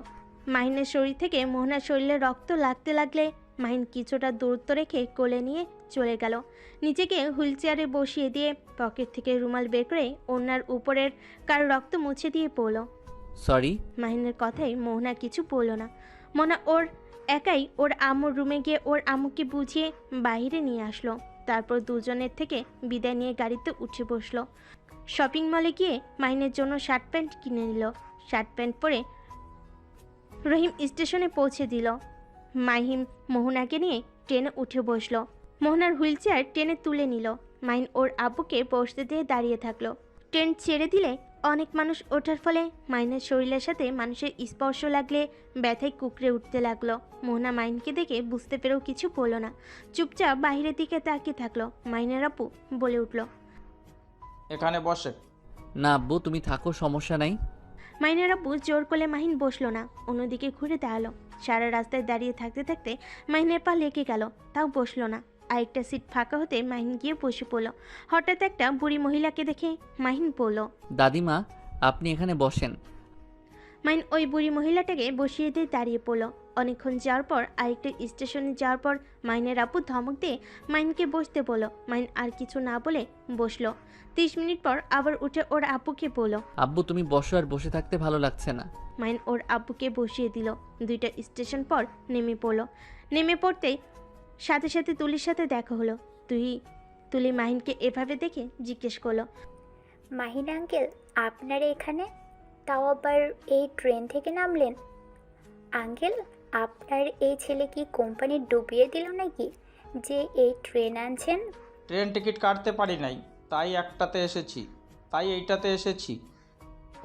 মাহিনের শরীর থেকে মোহনার শরীরে রক্ত লাগতে লাগলে মাহিন কিছুটা দূরত্ব রেখে কোলে নিয়ে চলে গেল। নিজেকে হুইল চেয়ারে বসিয়ে দিয়ে পকেট থেকে রুমাল বের করে ওনার উপরের কার রক্ত মুছে দিয়ে পড়ল। সরি। মাহিনের কথাই মোহনা কিছু বলল না। মোহনা ওর একাই ওর আম্মুর রুমে গিয়ে ওর আম্মুকে বুঝিয়ে বাইরে নিয়ে আসলো। তারপর দুজনের থেকে বিদায় নিয়ে গাড়িতে উঠে বসলো। শপিং মলে গিয়ে মাহিনের জন্য শার্ট প্যান্ট কিনে নিল। শার্ট প্যান্ট পরে রহিম স্টেশনে পৌঁছে দিল। মাহিম মোহনাকে নিয়ে ট্রেনে উঠে বসলো। মোহনার হুইল চেয়ার ট্রেনে তুলে নিল। মাহিন ওর আব্বুকে বসতে দিয়ে দাঁড়িয়ে থাকলো। ট্রেন ছেড়ে দিলে অনেক মানুষ ওঠার ফলে মাহিনের শরীরের সাথে মানুষের স্পর্শ লাগলে ব্যথায় কুকড়ে উঠতে লাগলো। মোহনা মাহিনকে দেখে বুঝতে পেরেও কিছু বলল না, চুপচাপ বাইরের দিকে তাকিয়ে থাকলো। মাহিনের আব্বু বলে উঠল, এখানে বসে। না আব্বু, তুমি থাকো, সমস্যা নাই। মাহিনের আব্বু জোর করলে মাহিন বসলো না, অন্যদিকে ঘুরে দাঁড়ালো। সারা রাস্তায় দাঁড়িয়ে থাকতে থাকতে মাহিনের পা লেগে গেল, তাও বসলো না। আরেকটা সিট ফাঁকা হতে মাহিন গিয়ে বসে পড়ল। হঠাৎ একটা বুড়ি মহিলাকে দেখে মাহিন বলল, দাদিমা, আপনি এখানে বসেন। মাহিন ওই বুড়ি মহিলাটাকে বসিয়ে দিয়ে দাঁড়িয়ে পড়ল। অনেকক্ষণ যাওয়ার পর আরেকটা স্টেশনে যাওয়ার পর মাহিনের আপু ধমক দিয়ে মাহিনকে বসতে বলল। মাহিন আর কিছু না বলে বসলো। 30 মিনিট পর আবার উঠে ওর আব্বুকে বলল, আব্বু তুমি বসো, আর বসে থাকতে ভালো লাগছে না। মাহিন ওর আব্বুকে বসিয়ে দিল। 2টা স্টেশন পর নেমে পড়লো। নেমে পড়তেই সাথে সাথে তুলির সাথে দেখা হলো। তুলি মাহিনকে এভাবে দেখে জিজ্ঞেস করলো, মাহিন আঙ্কেল আপনারা এখানে, তাও আবার এই ট্রেন থেকে নামলেন? আঙ্কেল আপনার এই ছেলে কি কোম্পানি ডুবিয়ে দিল নাকি যে এই ট্রেন আনছেন? ট্রেন টিকিট কাটতে পারি নাই, তাই এইটাতে এসেছি।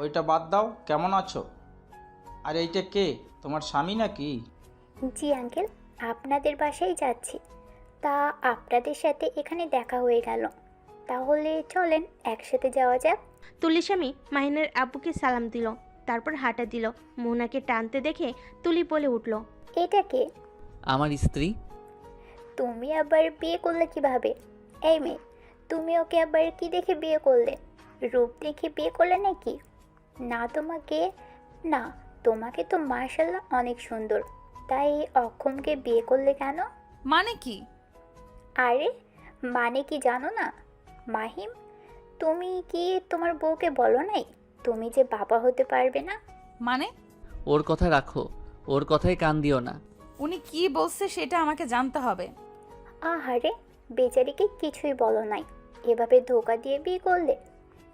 ওইটা বাদ দাও, কেমন আছো? আর এইটা কে, তোমার স্বামী নাকি? জি আঙ্কেল, আপনাদের বাসায় যাচ্ছি। তা আপনাদের সাথে এখানে দেখা হয়ে গেল, তাহলে চলেন একসাথে যাওয়া যাক। তুলির স্বামী মাহিনের আব্বুকে সালাম দিল, তারপর হাঁটা দিল। মোহনাকে টানতে দেখে তুলি বলে উঠল, এটা কে? আমার স্ত্রী। তুমি আবার বিয়ে করলে কিভাবে? এই মেয়ে, তুমি ওকে আবার কি দেখে বিয়ে করলে? রূপ দেখে বিয়ে করলে নাকি? না তোমাকে, না তোমাকে তো মাশাআল্লাহ অনেক সুন্দর, তাই অক্ষমকে বিয়ে করলে কেন? মানে কি? আরে মানে কি জানো না? মাহিম, তুমি কি তোমার বউকে বলো নাই তুমি যে বাবা হতে পারবে না? মানে ওর কথা রাখো, ওর কথায় কান দিও না। উনি কি বলছে সেটা আমাকে জানতে হবে। আহারে, বেচারিকে কিছুই বলো নাই, এভাবে ধোকা দিয়ে বিয়ে করলে?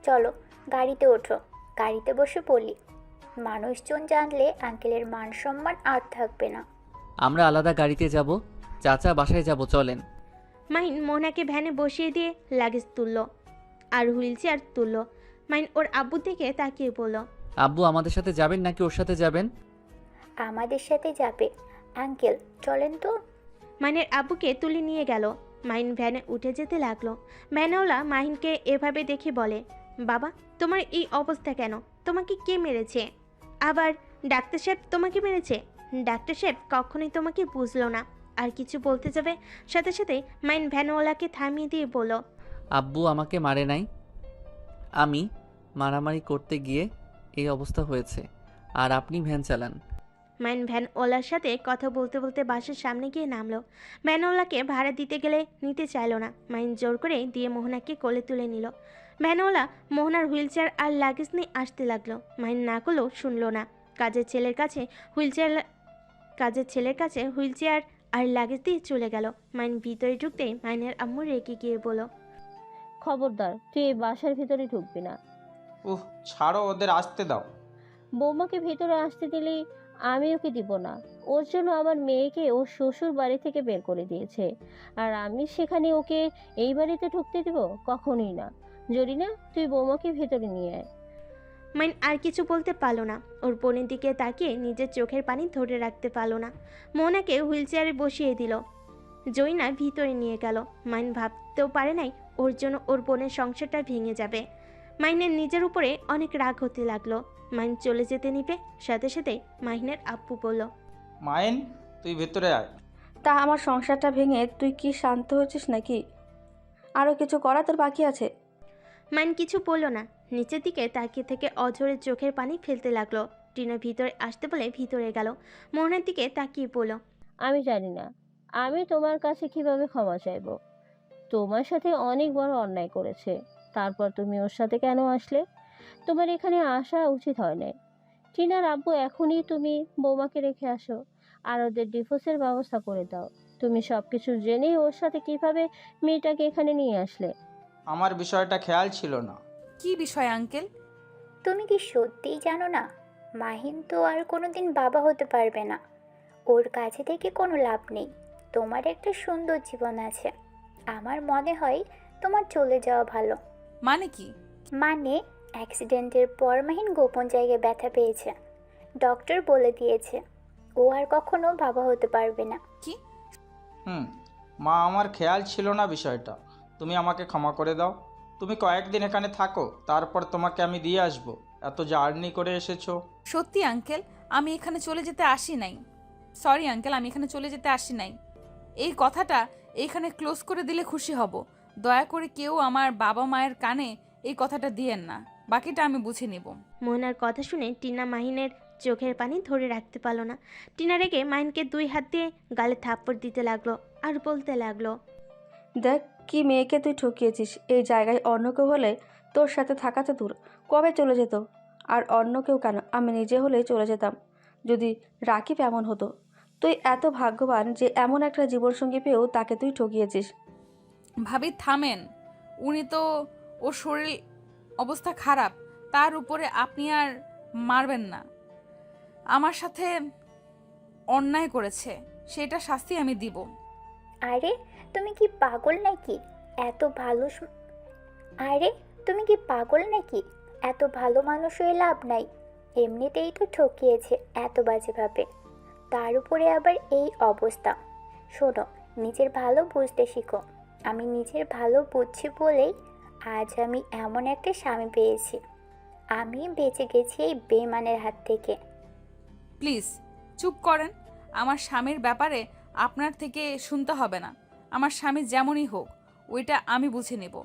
চলো গাড়িতে ওঠো, গাড়িতে বসে পড়লি। মানুষজন জানলে আঙ্কেলের মান সম্মান আর থাকবে না। আমরা আলাদা গাড়িতে যাব, চাচা বাসায় যাব, চলেন। মাহিন মোহনাকে ভ্যানে বসিয়ে দিয়ে লাগেজ তুলল আর হুইল চেয়ার তুলল। মাহিন ওর আব্বুর দিকে তাকিয়ে বলল, আব্বু আমাদের সাথে যাবেন নাকি ওর সাথে যাবেন? আমাদের সাথে যাবে আঙ্কেল, চলেন তো। মাহিনের আব্বুকে তুলে নিয়ে গেল। মাহিন ভ্যানে উঠে যেতে লাগলো। ভ্যানওয়ালা মাহিনকে এভাবে দেখে বলে, বাবা তোমার এই অবস্থা কেন? তোমাকে কে মেরেছে? আবার ডাক্তার সাহেব তোমাকে মেরেছে? ডাক্তার সাহেব কখনোই তোমাকে বুঝলো না। আর কিছু বলতে যাবে, সাথে সাথে মাহিন ভ্যানওয়ালাকে থামিয়ে দিয়ে বলল, আব্বু আমাকে মারে নাই, আমি মারামারি করতে গিয়ে এই অবস্থা হয়েছে, আর আপনি ভ্যান চালান। মাইন ভ্যানওয়ালার সাথে কথা বলতে বলতে বাসার সামনে গিয়ে নামলো। ভ্যানওয়ালাকে ভাড়া দিতে গেলে নিতে চাইলো না। মাইন জোর করে দিয়ে মোহনাকে কোলে তুলে নিল। ভ্যানওয়ালা মোহনার হুইল চেয়ার আর লাগেজ নিয়ে আসতে লাগলো। মাইন না করলেও শুনলো না। কাজের ছেলের কাছে হুইল চেয়ার আর লাগেজ দিয়ে চলে গেল। মাইন ভিতরে ঢুকতেই মাইনের আম্মু রেগে গিয়ে বলল, খবরদার, তুই এই বাসার ভিতরে ঢুকবি না। ছাড়ো, ওদের আসতে দাও। বৌমাকে ভিতরে আসতে দিলেই আমি ওকে দিব না। ওর জন্য আমার মেয়েকে ওর শ্বশুর বাড়ি থেকে বের করে দিয়েছে, আর আমি সেখানে ওকে এই বাড়িতে ঢুকতে দিব? কখনোই না। জরিনা, তুই বৌমাকে ভেতরে নিয়ে আয়। মাইন আর কিছু বলতে পারলো না। ওর বোনের দিকে তাকিয়ে নিজের চোখের পানি ধরে রাখতে পারলো না। মোহনাকে হুইল চেয়ারে বসিয়ে দিল। জয়না ভিতরে নিয়ে গেল। মাইন ভাবতেও পারে নাই ওর জন্য ওর বোনের সংসারটা ভেঙে যাবে। মাইনের নিজের উপরে অনেক রাগ হতে লাগলো। মাইন চলে যেতে নিবে, সাথে সাথে মাহিনের আব্বু বলল, মায়েন, তুই ভেতরে আয়। তা আমার সংসারটা ভেঙে তুই কি শান্ত হয়েছিস নাকি? আরও কিছু করা তোর বাকি আছে? মাইন কিছু বলল না। নিচের দিকে তাকিয়ে থেকে অঝরে চোখের পানি ফেলতে লাগলো। টিনা ভিতরে আসতে বলে ভিতরে গেল। মোহনের দিকে তাকিয়ে বলল, আমি জানি না আমি তোমার কাছে কিভাবে ক্ষমা চাইব। তোমার সাথে অনেক বড় অন্যায় করেছে, তারপর তুমি ওর সাথে কেন আসলে? তোমার এখানে আসা উচিত হয় না। টিনার আব্বু, এখনই তুমি বৌমাকে রেখে আসো আর ওদের ডিভোর্সের ব্যবস্থা করে দাও। তুমি সবকিছু জেনেই ওর সাথে কিভাবে মেয়েটাকে এখানে নিয়ে আসলে? আমার বিষয়টা খেয়াল ছিল না। কি বিষয় আঙ্কেল? তুমি কি সত্যিই জানো না? মাহিন তো আর কোনোদিন বাবা হতে পারবে না। ওর কাছে থেকে কোনো লাভ নেই। তোমার একটা সুন্দর জীবন আছে। আমার মনে হয় তোমার চলে যাওয়া ভালো। মানে কি? মানে অ্যাক্সিডেন্টের পর মাহিন গোপন জায়গায় ব্যথা পেয়েছে। ডক্টর বলে দিয়েছে ও আর কখনো বাবা হতে পারবে না। কি? মা, আমার খেয়াল ছিল না বিষয়টা। তুমি আমাকে ক্ষমা করে দাও। তুমি কয়েকদিন এখানে থাকো, তারপর তোমাকে আমি দিয়ে আসবো। এত জার্নি করে এসেছো। সত্যি আঙ্কেল, আমি এখানে চলে যেতে আসি নাই। সরি আঙ্কেল, আমি এখানে চলে যেতে আসি নাই। এই কথাটা এইখানে ক্লোজ করে দিলে খুশি হব। দয়া করে কেউ আমার বাবা মায়ের কানে এই কথাটা দিয়েন না, বাকিটা আমি বুঝে নিব। মোহনার কথা শুনে টিনা মাহিনের চোখের পানি ধরে রাখতে পারল না। টিনা রেগে মাহিনকে 2 হাত দিয়ে গালে থাপ্পড় দিতে লাগলো আর বলতে লাগলো, দেখ কি মেয়েকে তুই ঠকিয়েছিস। এই জায়গায় অন্য কেউ হলে তোর সাথে থাকাতে দূর কবে চলে যেত। আর অন্য কেউ কেন, আমি নিজে হলেই চলে যেতাম যদি রাকিব এমন হতো। তুই এত ভাগ্যবান যে এমন একটা জীবনসঙ্গী পেয়েও তাকে তুই ঠকিয়েছিস। ভাবি থামেন, উনি তো ওর শরীর অবস্থা খারাপ, তার উপরে আপনি আর মারবেন না। আমার সাথে অন্যায় করেছে, সেটা শাস্তি আমি দিব। আরে তুমি কি পাগল নাকি? এত ভালো আরে তুমি কি পাগল নাকি? এত ভালো মানুষ হয়ে লাভ নাই, এমনিতেই তো ঠকিয়েছে এত বাজেভাবে, তার উপরে আবার এই অবস্থা। শোনো, নিজের ভালো বুঝতে শিখো। আমি নিজের ভালো বুঝছি বলেই আজ আমি এমন একটা স্বামী পেয়েছি। আমি বেঁচে গেছি এই বেমানের হাত থেকে। প্লিজ চুপ করেন। আমার স্বামীর ব্যাপারে আপনার থেকে শুনতে হবে না। আমার স্বামী যেমনই হোক, ওইটা আমি বুঝে নেব।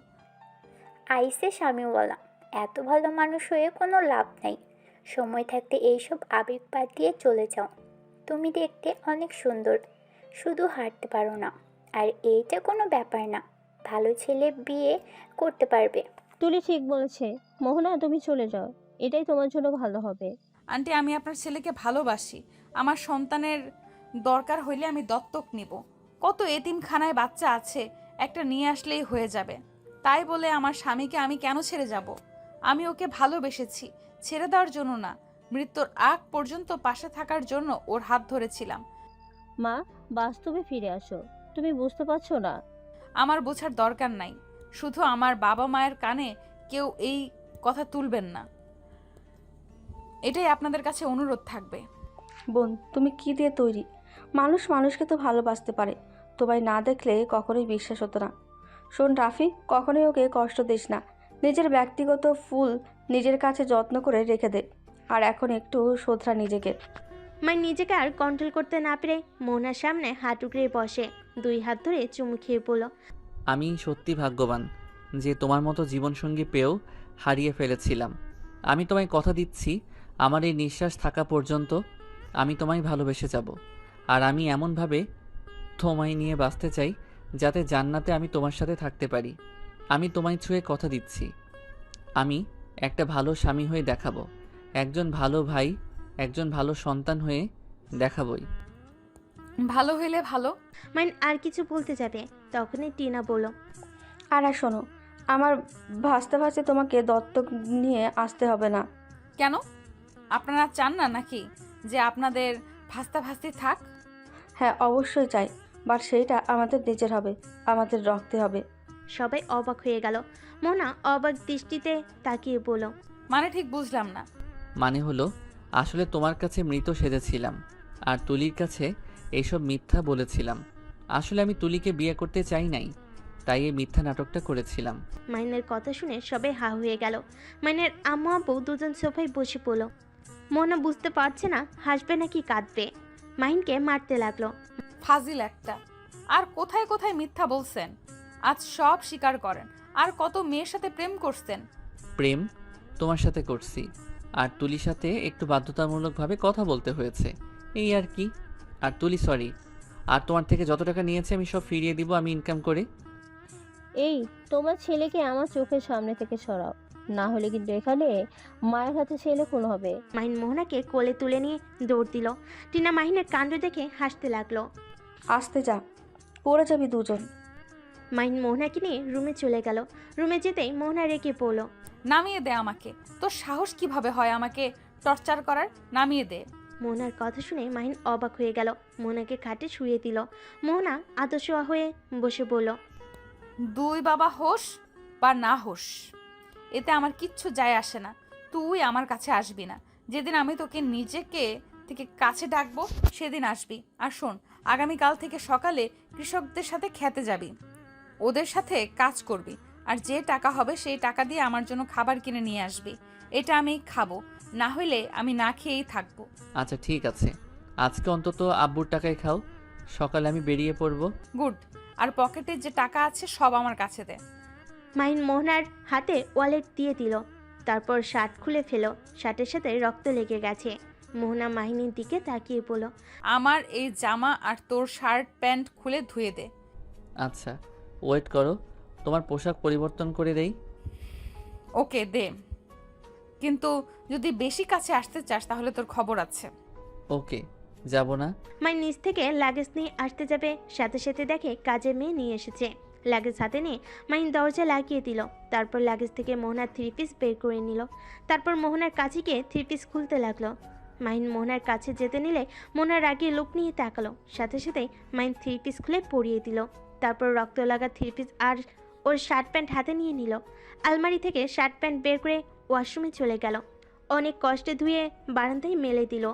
আইসে স্বামীওয়ালা, এত ভালো মানুষ হয়ে কোনো লাভ নাই। সময় থাকতে এইসব আবেগ বাদ দিয়ে চলে যাও। তুমি দেখতে অনেক সুন্দর, শুধু হাঁটতে পারো না। আর এইটা কোনো ব্যাপার না, ভালো ছেলে বিয়ে করতে পারবে। তুলি ঠিক বলেছে। মোহনা, তুমি চলে যাও, এটাই তোমার জন্য ভালো হবে। আন্টি, আমি আপনার ছেলেকে ভালোবাসি। আমার সন্তানের দরকার হইলে আমি দত্তক নিব। কত এতিমখানায় বাচ্চা আছে, একটা নিয়ে আসলেই হয়ে যাবে। তাই বলে আমার স্বামীকে আমি কেন ছেড়ে যাব? আমি ওকে ভালোবেসেছি, ছেড়ে দেওয়ার জন্য না, মৃত্যুর আগ পর্যন্ত পাশে থাকার জন্য ওর হাত ধরেছিলাম। মা, বাস্তবে ফিরে আসো। তুমি বুঝতে পারছো না? আমার বোঝার দরকার নাই। শুধু আমার বাবা মায়ের কানে কেউ এই কথা তুলবেন না, এটাই আপনাদের কাছে অনুরোধ থাকবে। বোন, তুমি কি দিয়ে তৈরি? মানুষ মানুষকে তো ভালোবাসতে পারে, তোমায় না দেখলে কখনোই বিশ্বাস হতো না। শোন রাফি, কখনোই ওকে কষ্ট দিস না। নিজের ব্যক্তিগত ফুল নিজের কাছে যত্ন করে রেখে দে। আর এখন একটু শোধরা নিজেকে। মাইন নিজেকে আর কন্ট্রোল করতে না পেরে মোহনার সামনে হাত উগড়ে বসে, 2 হাত ধরে চুমু খেয়ে বলল, আমি সত্যি ভাগ্যবান যে তোমার মতো জীবনসঙ্গী পেয়েও হারিয়ে ফেলেছিলাম। আমি তোমায় কথা দিচ্ছি, আমার এই নিঃশ্বাস থাকা পর্যন্ত আমি তোমায় ভালোবেসে যাব। আর আমি এমনভাবে তোমায় নিয়ে বাঁচতে চাই যাতে জান্নাতে আমি তোমার সাথে থাকতে পারি। আমি তোমায় ছুঁয়ে কথা দিচ্ছি, আমি একটা ভালো স্বামী হয়ে দেখাবো, একজন ভালো ভাই, একজন ভালো সন্তান হয়ে দেখাবই। ভালো হইলে ভালো। মাইন আর কিছু বলতে যাবে, তখনই টিনা বলল, আর শোনো, আমার ভাসতে ভাসতে তোমাকে দত্তক নিয়ে আসতে হবে না। কেন? আপনারা চান না নাকি যে আপনাদের ভাস্তা ভাস্তি থাক? হ্যাঁ, অবশ্যই চাই, বাট সেইটা আমাদের নিজের হবে, আমাদের রক্তে হবে। সবাই অবাক হয়ে গেল। মোহনা অবাক দৃষ্টিতে তাকিয়ে বলল, মানে ঠিক বুঝলাম না। মানে হলো, আসলে তোমার কাছে মৃত সেজেছিলাম আর তুলির কাছে এইসব মিথ্যা বলেছিলাম। আসলে আমি তুলিকে বিয়ে করতে চাই নাই, তাই এই মিথ্যা নাটকটা করেছিলাম। মাইনের কথা শুনে সবাই হা হয়ে গেল। মাইনের আম্মু আব্বু দুজন সোফায় বসে পড়ল। মোহনা বুঝতে পারছে না হাসবে নাকি কাঁদবে। মাহিনকে মারতে লাগলো। ফাজিল একটা। আর কোথায় কোথায় মিথ্যা বলছেন? আজ সব স্বীকার করেন। আর কত মেয়ের সাথে প্রেম করছেন? প্রেম তোমার সাথে করছি, আর তুলির সাথে একটু বাধ্যতামূলকভাবে কথা বলতে হয়েছে, এই আর কি। আর তুলি সরি, আর তোমার থেকে যত টাকা নিয়েছে আমি সব ফিরিয়ে দিব আমি ইনকাম করে। এই, তোমার ছেলেকে আমার চোখের সামনে থেকে সরাও, না হলে কিন্তু এখানে মায়ের হাতে ছেলে খুন হবে। মাহিন মোহনাকে কোলে তুলে নিয়ে দৌড় দিল। টিনা মাহিনের কাণ্ড দেখে হাসতে লাগলো। আসতে যা, পড়ে যাবি দুজন। মাহিন মোহনাকে নিয়ে রুমে চলে গেল। রুমে যেতেই মোহনা রেগে পড়ল। নামিয়ে দে আমাকে। তোর সাহস কিভাবে হয় আমাকে টর্চার করার? নামিয়ে দে। মোহনার কথা শুনে মাহিন অবাক হয়ে গেল। মোহনাকে খাটে শুয়ে দিল। মোহনা আদশোয়া হয়ে বসে বলল, দুই বাবা হোস বা না হোস, এতে আমার কিচ্ছু যায় আসে না। তুই আমার কাছে আসবি না। যেদিন আমি তোকে নিজেকে থেকে কাছে ডাকবো সেদিন আসবি। আর শোন, আগামীকাল থেকে সকালে কৃষকদের সাথে খেতে যাবি, ওদের সাথে কাজ করবি। আর যে টাকা হবে সেই টাকা দিয়ে আমার জন্য খাবার কিনে নিয়ে আসবি। এটা আমি খাবো, না হইলে আমি না খেয়েই থাকবো। আচ্ছা ঠিক আছে, আজকে অন্তত আব্বুর টাকায় খাও, সকালে আমি বেরিয়ে পড়ব। গুড। আর পকেটে যে টাকা আছে সব আমার কাছে দে। মাহিন মোহনার হাতে ওয়ালেট দিয়ে দিল। তারপর শার্ট খুলে ফেল। শার্টের সাথে রক্ত লেগে গেছে। মোহনা মাহিনীর দিকে তাকিয়ে বলল, আমার এই জামা আর তোর শার্ট প্যান্ট খুলে ধুয়ে দে। আচ্ছা ওয়েট করো, তোমার পোশাক পরিবর্তন করে দেই। ওকে দে, কিন্তু যদি বেশি কাছে আসতে চাস তাহলে তোর খবর আছে। ওকে, যাব না। মাহিন নিচ থেকে লাগেজ নিয়ে আসতে যাবে, সাথে সাথে দেখে কাজের মেয়ে নিয়ে এসেছে। লাগেজ হাতে নিয়ে মাহিন দরজা লাগিয়ে দিল। তারপর লাগেজ থেকে মোহনার 3 পিস বের করে নিল। তারপর মোহনার কাছে গিয়ে 3 পিস খুলতে লাগলো। মাহিন মোহনার কাছে যেতে নিলে মোহনার রাগিয়ে লোক নিয়ে তাকালো। সাথে সাথে মাহিন 3 পিস খুলে পরিয়ে দিল। তারপর রক্ত লাগা 3 পিস আর ওর শার্ট প্যান্ট হাতে নিয়ে নিল। আলমারি থেকে শার্ট প্যান্ট বের করে ওয়াশরুমে চলে গেল। অনেক কষ্টে ধুয়ে বারান্দায় মেলে দিল।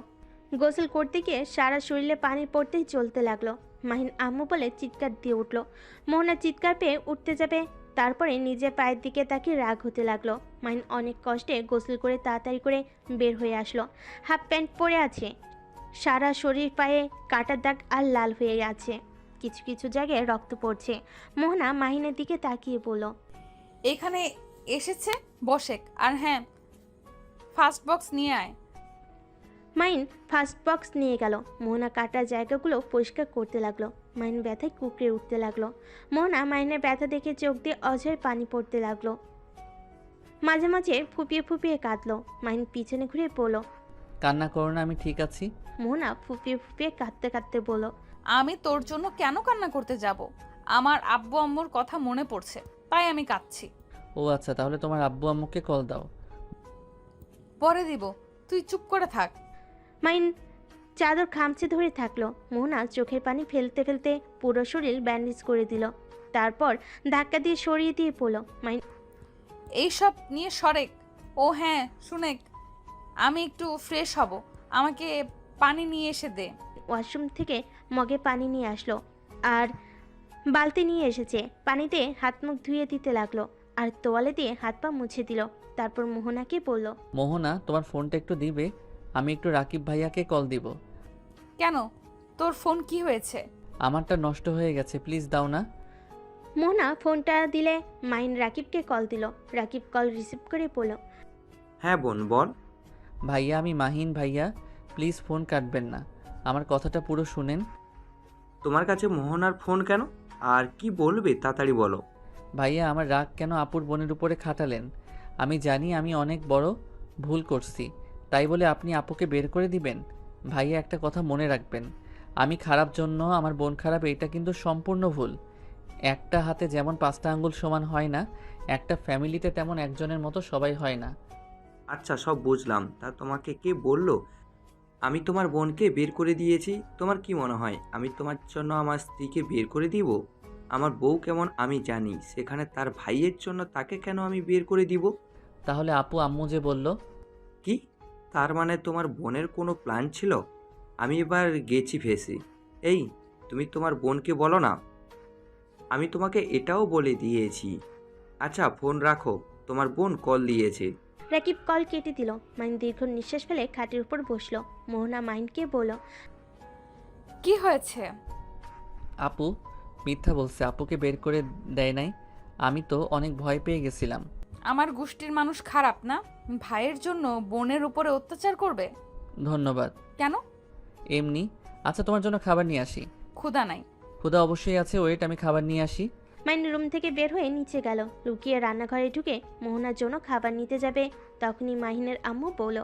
গোসল করতে গিয়ে সারা শরীরে পানি পড়তেই চলতে লাগলো। মাহিন আম্মু বলে চিৎকার দিয়ে উঠল। মোহনা চিৎকার পেয়ে উঠতে যাবে, তারপরে নিজের পায়ের দিকে তাকিয়ে রাগ হতে লাগলো। মাহিন অনেক কষ্টে গোসল করে তাড়াতাড়ি করে বের হয়ে আসলো। হাফ প্যান্ট পরে আছে, সারা শরীর পায়ে কাটার দাগ আর লাল হয়ে আছে, কিছু কিছু জায়গায় রক্ত পড়ছে। মোহনা মাহিনের দিকে তাকিয়ে বলল, এখানে এসেছে বসেক, আর হ্যাঁ ফার্স্ট বক্স নিয়ে আয়। মাহিন ফার্স্ট বক্স নিয়ে গেল। মোহনা কাটা জায়গাগুলো পরিষ্কার করতে লাগলো। মাহিন ব্যথায় কুকড়ে উঠতে লাগলো। মোহনা মাহিনের ব্যথা দেখে চোখ দিয়ে অঝের পানি পড়তে লাগলো। মাঝে মাঝে ফুপিয়ে ফুপিয়ে কাঁদলো। মাহিন পিছনে ঘুরে বলল, কান্না করো না, আমি ঠিক আছি। মোহনা ফুপিয়ে ফুপিয়ে কাঁদতে কাঁদতে বলল, আমি তোর জন্য কেন কান্না করতে যাব? আমার আব্বু আম্মুর কথা মনে পড়ছে, তাই আমি কাঁদছি। ও আচ্ছা, তাহলে তোমার আব্বু আম্মুকে কল দাও। পরে দিব, তুই চুপ করে থাক। মাহিন চাদর খামচে ধরে থাকলো। মোহনা চোখের পানি ফেলতে ফেলতে পুরো শরীর ব্যান্ডেজ করে দিল। তারপর ধাক্কা দিয়ে সরিয়ে দিয়ে পড়ল। মাহিন এইসব নিয়ে সরেক। ও হ্যাঁ শুনেক, আমি একটু ফ্রেশ হব, আমাকে পানি নিয়ে এসে দে। ওয়াশরুম থেকে মগে পানি নিয়ে আসলো আর বালতি নিয়ে এসেছে। পানিতে হাত মুখ ধুয়ে দিতে লাগলো আর তোয়ালে দিয়ে হাত পা মুছে দিল। তারপর মোহনাকে বলল, মোহনা, তোমার ফোনটা একটু দিবে? আমি একটু রাকিব ভাইয়াকে কল দিব। কেন, তোর ফোন কি হয়েছে? আমারটা নষ্ট হয়ে গেছে, প্লিজ দাও না। মোহনা ফোনটা দিলে মাহিন রাকিবকে কল দিল। রাকিব কল রিসিভ করে বলল, হ্যাঁ বোন বল। ভাইয়া, আমি মাহিন ভাইয়া, প্লিজ ফোন কাটবেন না, আমার কথাটা পুরো শুনেন। তোমার কাছে মোহনার ফোন কেন, আর কি বলবে তাড়াতাড়ি বলো। ভাইয়া, আমার রাগ কেন আপুর বোনের উপরে খাটালেন? আমি জানি আমি অনেক বড় ভুল করছি, তাই বলে আপনি আপুকে বের করে দিবেন? ভাইয়া, একটা কথা মনে রাখবেন, আমি খারাপ জন্য আমার বোন খারাপ, এটা কিন্তু সম্পূর্ণ ভুল। একটা হাতে যেমন 5টা আঙ্গুল সমান হয় না, একটা ফ্যামিলিতে তেমন একজনের মতো সবাই হয় না। আচ্ছা সব বুঝলাম, তা তোমাকে কে বললো আমি তোমার বোনকে বের করে দিয়েছি? তোমার কি মনে হয় আমি তোমার জন্য আমার স্ত্রীকে বের করে দিব? আমার বউ কেমন আমি জানি, সেখানে তার ভাইয়ের জন্য তাকে কেন আমি বের করে দিব? তাহলে আপু আম্মু যে বলল? কি, তার মানে তোমার বোনের কোনো প্ল্যান ছিল? আমি এবার গেছি ফেসে। এই, তুমি তোমার বোনকে বলো না, আমি তোমাকে এটাও বলে দিয়েছি। আচ্ছা ফোন রাখো, তোমার বোন কল দিয়েছে। রাকিব কল কেটে দিল। মাহিন দীর্ঘ নিঃশ্বাস ফেলে খাটের উপর বসলো। মোহনা মাহিনকে বলল, কি হয়েছে? আপু মিথ্যা বলছে, আপুকে বের করে দেয় নাই। আমি তো অনেক ভয় পেয়ে গেছিলাম। আমার গোষ্ঠীর মানুষ খারাপ না, ভাইয়ের জন্য বোনের উপরে অত্যাচার করবে? ধন্যবাদ। কেন? এমনি। আচ্ছা, তোমার জন্য খাবার নিয়ে আসি। ক্ষুধা নাই। ক্ষুধা অবশ্যই আছে, ওয়েট, আমি খাবার নিয়ে আসি। মাহিন রুম থেকে বের হয়ে নিচে গেল। লুকিয়ে রান্নাঘরে ঢুকে মোহনার জন্য খাবার নিতে যাবে, তখনই মাহিনের আম্মু বলল,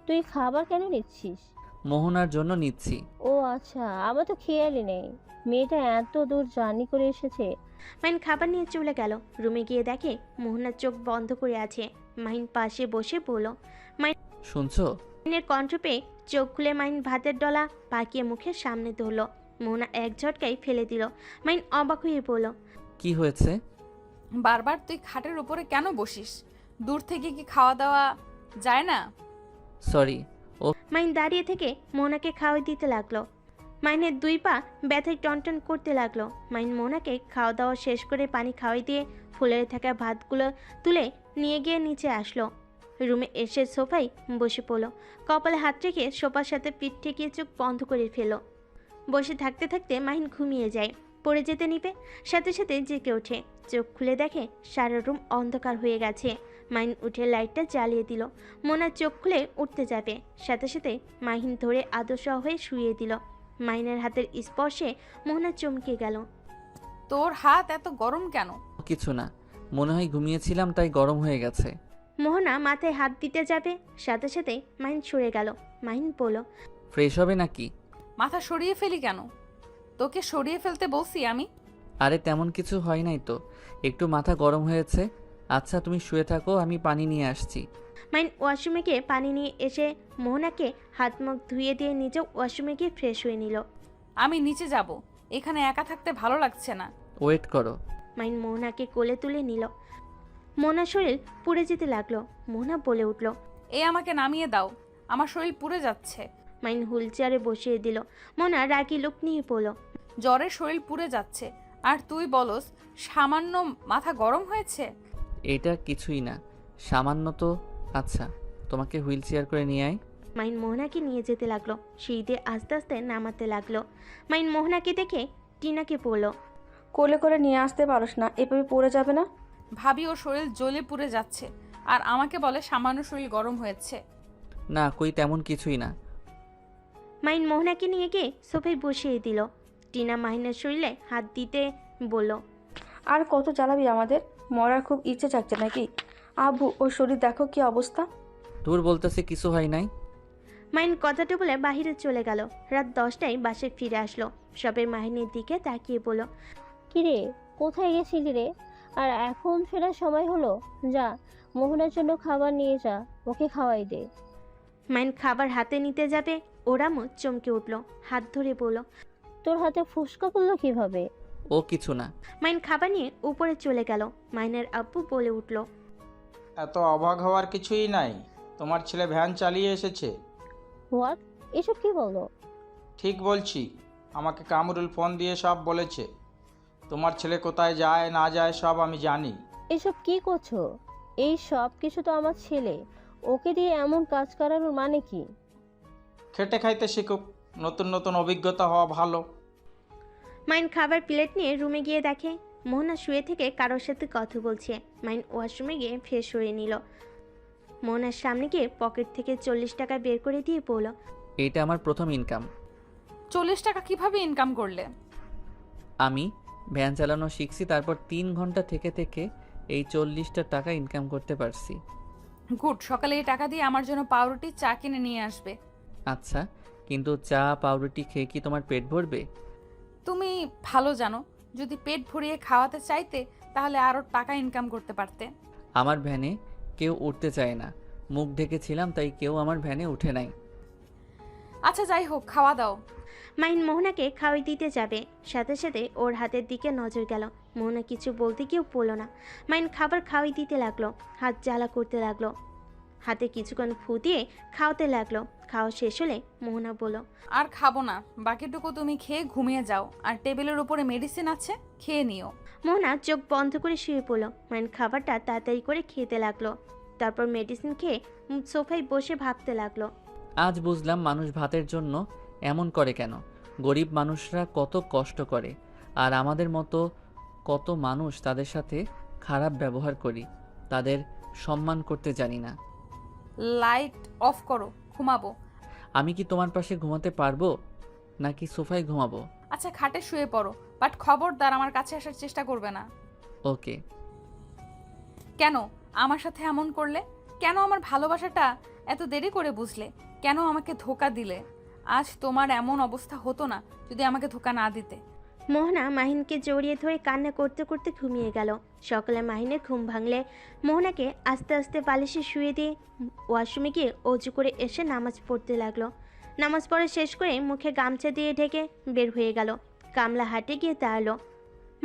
তুই খাবার কেন নিচ্ছিস? মোহনার জন্য নিচ্ছি। ও আচ্ছা, আমার তো খেয়ালই নেই মেয়েটা এত দূর জার্নি করে এসেছে। মাহিন খাবার নিয়ে চলে গেল। রুমে গিয়ে দেখে মোহনার চোখ বন্ধ করে আছে। মাহিন পাশে বসে বলল, শুনছো? মাহিনের কণ্ঠ পেয়ে চোখ খুলে মাহিন ভাতের ডলা পাকিয়ে মুখের সামনে ধরল। মোহনা এক ঝটকাই ফেলে দিল। মাহিন অবাক হয়ে বলল, কি হয়েছে? বারবার তুই খাটের উপরে কেন বসিস? দূর থেকে কি খাওয়া দাওয়া যায় না? সরি। মাহিন দাঁড়িয়ে থেকে মোহনাকে খাওয়াই দিতে লাগলো। মাহিনের 2 পা ব্যথায় টনটন করতে লাগলো। মাহিন মোহনাকে খাওয়া দাওয়া শেষ করে পানি খাওয়াই দিয়ে ফুলে থাকা ভাতগুলো তুলে নিয়ে গিয়ে নিচে আসলো। রুমে এসে সোফায় বসে পড়লো। কপালে হাত রেখে সোফার সাথে পিঠ ঠেকিয়ে চোখ বন্ধ করে ফেলো। বসে থাকতে থাকতে মাহিন ঘুমিয়ে যায়। পড়ে যেতে নিবে, সাথে সাথে জেগে ওঠে। চোখ খুলে দেখে সারা রুম অন্ধকার হয়ে গেছে। মাহিন উঠে লাইটটা জ্বালিয়ে দিল। মোনা চোখ খুলে উঠতে যাবে, সাথে সাথে মাহিন ধরে আদর্শ হয়ে শুয়ে দিল। মাহিনের হাতের স্পর্শে মোহনা চমকে গেল। তোর হাত এত গরম কেন? কিছু না, মনে হয় ঘুমিয়েছিলাম তাই গরম হয়ে গেছে। মোহনা মাথায় হাত দিতে যাবে, সাথে সাথে মাহিন সরে গেল। মাহিন বলল, ফ্রেশ হবে নাকি? মাথা সরিয়ে ফেলি কেন? তোকে সরিয়ে ফেলতে বলছি আমি? আরে তেমন কিছু হয় নাই তো, একটু মাথা গরম হয়েছে। আচ্ছা তুমি শুয়ে থাকো, আমি পানি নিয়ে আসছি। মাহিন ওয়াশরুমে গিয়ে পানি নিয়ে এসে মোহনাকে হাত মুখ ধুয়ে দিয়ে নিজেও ওয়াশরুমে গিয়ে ফ্রেশ হয়ে নিল। আমি নিচে যাব, এখানে একা থাকতে ভালো লাগছে না। ওয়েট করো। মাহিন মোহনাকে কোলে তুলে নিল। মোহনার শরীর পুড়ে যেতে লাগলো। মোহনা বলে উঠল। এ আমাকে নামিয়ে দাও, আমার শরীর পুড়ে যাচ্ছে। মাহিন হুইল চেয়ারে বসিয়ে দিল। মোহনা রাগি লোক নিয়ে পড়ল। জ্বরে শরীর পুড়ে যাচ্ছে আর তুই বলস সামান্য মাথা গরম হয়েছে। এটা কিছুই না, সামান্য তো। আচ্ছা, তোমাকে হুইল চেয়ার করে নিয়ে আয়। মাইন মোহনাকে নিয়ে যেতে লাগলো। সিঁড়ি দিয়ে আস্তে আস্তে নামাতে লাগলো। মাইন মোহনাকে দেখে টিনাকে পড়ল। কোলে করে নিয়ে আসতে পারোস না, এভাবে পড়ে যাবে না? ভাবি ও শরীর জ্বলে পুড়ে যাচ্ছে আর আমাকে বলে সামান্য শরীর গরম হয়েছে। না, কই তেমন কিছুই না। মাইন মোহনাকে নিয়ে গিয়ে সোফায় বসিয়ে দিল। টিনা মাহিনের শরীরে হাত দিতে বলল। আর কত জ্বালাবি আমাদের? মরার খুব ইচ্ছে চাচ্ছে নাকি? আব্বু, ওর শরীর দেখো কি অবস্থা। তোর বলতেছে কিছু হয় নাই। মাইন কথাটা বলে বাহিরে চলে গেল। রাত 10টায় বাসে ফিরে আসলো। সবাই মাহিনের দিকে তাকিয়ে বলল। কিরে, কোথায় গেছিলি রে? আর এখন ফেরার সময় হলো? যা, মোহনার জন্য খাবার নিয়ে যা, ওকে খাওয়াই দে। মাইন খাবার হাতে নিতে যাবে, ওরামও চমকে উঠল। হাত ধরে বলল। তোর হাতে ফুসকা পড়লো কিভাবে? ও কিছু না। মাইন খাবার নিয়ে উপরে চলে গেল। মাইনের আব্বু বলে উঠল। এত অবাক হওয়ার কিছুই নাই, তোমার ছেলে ভ্যান চালিয়ে এসেছে। হোয়াট? এসব কি বলো? ঠিক বলছি, আমাকে কামরুল ফোন দিয়ে সব বলেছে। তোমার ছেলে কোথায় যায় না যায় সব আমি জানি। এসব কি করছো? এই সব কিছু তো আমার ছেলে, ওকে দিয়ে এমন কাজ করানোর মানে কি? খেটে খাইতে শিখুক, নতুন নতুন অভিজ্ঞতা হওয়া ভালো। মাইন খাবার প্লেট নিয়ে রুমে গিয়ে দেখে মোহনা শুয়ে থেকে কারোর সাথে কথা বলছে। মাইন ওয়াশরুমে গিয়ে ফ্রেশ হয়ে নিল। মোহনার সামনে গিয়ে পকেট থেকে 40 টাকা বের করে দিয়ে বলল। এইটা আমার প্রথম ইনকাম। 40 টাকা কিভাবে ইনকাম করলে? আমি ভ্যান চালানো শিখছি, তারপর 3 ঘন্টা থেকে থেকে এই 40টা টাকা ইনকাম করতে পারছি। গুড, সকালে এই টাকা দিয়ে আমার জন্য পাউরুটি চা কিনে নিয়ে আসবে। আচ্ছা, কিন্তু চা পাউরুটি খেয়ে কি তোমার পেট ভরবে? তুমি ভালো জানো, যদি পেট ভরিয়ে খাওয়াতে চাইতে তাহলে আরও টাকা ইনকাম করতে পারতে। আমার ভ্যানে কেউ উঠতে চায় না, মুখ ঢেকেছিলাম তাই কেউ আমার ভ্যানে উঠে নাই। আচ্ছা যাই হোক, খাওয়া দাও। মাইন মোহনাকে খাওয়াই দিতে যাবে, সাথে সাথে ওর হাতের দিকে নজর গেল। মোহনা কিছু বলতে কেউ বলল না। মাইন খাবার খাওয়াই দিতে লাগলো, হাত জ্বালা করতে লাগলো। হাতে কিছুক্ষণ ফু দিয়ে খাওয়াতে লাগলো। খাওয়া শেষ হলে মোহনা বলল। আর খাবো না, বাকিটুকু তুমি খেয়ে ঘুমিয়ে যাও, আর টেবিলের উপরে মেডিসিন আছে, খেয়ে নিও। মোহনা চোখ বন্ধ করে শুয়ে পড়ল। মাইন খাবারটা তাড়াতাড়ি করে খেতে লাগলো। তারপর মেডিসিন খেয়ে সোফায় বসে ভাবতে লাগলো। আজ বুঝলাম মানুষ ভাতের জন্য এমন করে কেন। গরিব মানুষরা কত কষ্ট করে, আর আমাদের মতো কত মানুষ তাদের সাথে খারাপ ব্যবহার করি, তাদের সম্মান করতে জানি না। লাইট অফ করো, ঘুমাবো। আমি কি তোমার পাশে ঘুমাতে পারবো নাকি সোফায় ঘুমাবো? আচ্ছা খাটে শুয়ে পড়ো, বাট খবরদার আমার কাছে আসার চেষ্টা করবে না। ওকে। কেন আমার সাথে এমন করলে? কেন আমার ভালোবাসাটা এত দেরি করে বুঝলে? কেন আমাকে ধোকা দিলে? আজ তোমার এমন অবস্থা হতো না যদি আমাকে ধোকা না দিতে। মোহনা মাহিনকে জড়িয়ে ধরে কান্না করতে করতে ঘুমিয়ে গেল। সকালে মাহিনের ঘুম ভাঙলে মোহনাকে আস্তে আস্তে বালিশে শুয়ে দিয়ে ওয়াশরুমে গিয়ে অজু করে এসে নামাজ পড়তে লাগলো। নামাজ পড়া শেষ করে মুখে গামছা দিয়ে ঢেকে বের হয়ে গেল। কামলা হাটে গিয়ে দাঁড়ালো।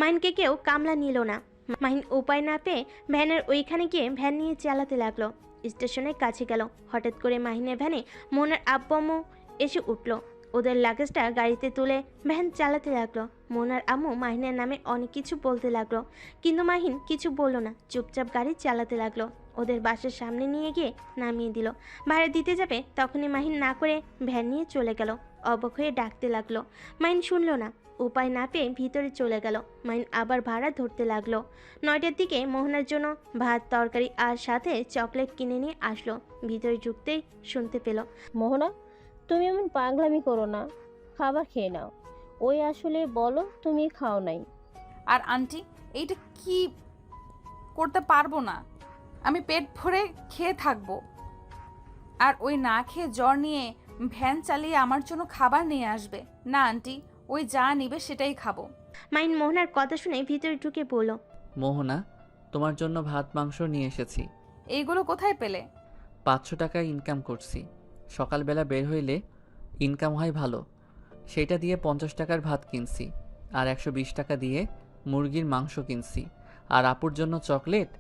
মাহিনকে কেউ কামলা নিল না। মাহিন উপায় না পেয়ে ভ্যানের ওইখানে গিয়ে ভ্যান নিয়ে চালাতে লাগলো। স্টেশনের কাছে গেল। হঠাৎ করে মাহিনের ভ্যানে মোহনার আব্বু আম্মু এসে উঠল। ওদের লাগেজটা গাড়িতে তুলে ভ্যান চালাতে লাগলো। মোনার আম্মু মাহিনের নামে অনেক কিছু বলতে লাগলো, কিন্তু মাহিন কিছু বলল না, চুপচাপ গাড়ি চালাতে লাগলো। ওদের বাসার সামনে নিয়ে গিয়ে নামিয়ে দিল। ভাড়া দিতে যাবে তখনই মাহিন না করে ভ্যান নিয়ে চলে গেল। অবাক হয়ে ডাকতে লাগলো। মাহিন শুনলো না। উপায় না পেয়ে ভিতরে চলে গেল। মাহিন আবার ভাড়া ধরতে লাগলো। 9টার দিকে মোহনার জন্য ভাত তরকারি আর সাথে চকলেট কিনে নিয়ে আসলো। ভিতরে ঢুকতেই শুনতে পেল। মোহনা, তুমি এমন পাগলামি করো না, খাবার খেয়ে নাও। ওই আসলে বলো তুমি খাও নাই। আর আন্টি, এইটা কি করতে পারবো না। আমি পেট ভরে খেয়ে থাকবো, আর ওই না খেয়ে জ্বর নিয়ে ভ্যান চালিয়ে আমার জন্য খাবার নিয়ে আসবে না। আন্টি, ওই যা নিবে সেটাই খাবো। মাইন মোহনার কথা শুনে ভিতরে ঢুকে বলল। মোহনা, তোমার জন্য ভাত মাংস নিয়ে এসেছি। এইগুলো কোথায় পেলে? 500 টাকা ইনকাম করছি। সকালবেলা বের হইলে ইনকাম হয় ভালো, সেইটা দিয়ে 50 টাকার ভাত কিনছি, আর 120 টাকা দিয়ে মুরগির মাংস কিনছি, আর আপুর জন্য চকলেট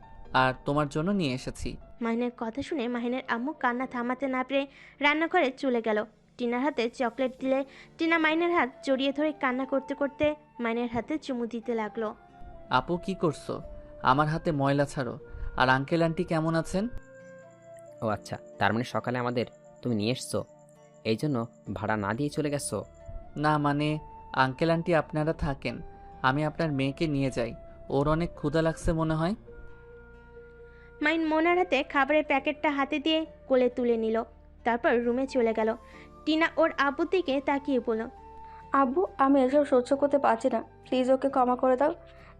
আর তোমার জন্য নিয়ে এসেছি। মাহিনের কথা শুনে মাহিনের আম্মু কান্না থামাতে না পেরে রান্নাঘরে চলে গেল। টিনার হাতে চকলেট দিলে টিনা মাইনের হাত জড়িয়ে ধরে কান্না করতে করতে মাইনের হাতে চুমু দিতে লাগলো। আপু কি করছো? আমার হাতে ময়লা ছাড়ো। আর আঙ্কেল আন্টি কেমন আছেন? ও আচ্ছা, তার মানে সকালে আমাদের তুমি নিয়ে এসছো, এই জন্য ভাড়া না দিয়ে চলে গেছো? না মানে আঙ্কেল আন্টি আপনারা থাকেন, আমি আপনার মেয়েকে নিয়ে যাই, ওর অনেক ক্ষুধা লাগছে মনে হয়। মাইন মোনার হাতে খাবারের প্যাকেটটা হাতে দিয়ে কোলে তুলে নিল, তারপর রুমে চলে গেল। টিনা ওর আব্বুর দিকে তাকিয়ে বলল, আব্বু আমি এসব সহ্য করতে পারছি না, প্লিজ ওকে ক্ষমা করে দাও।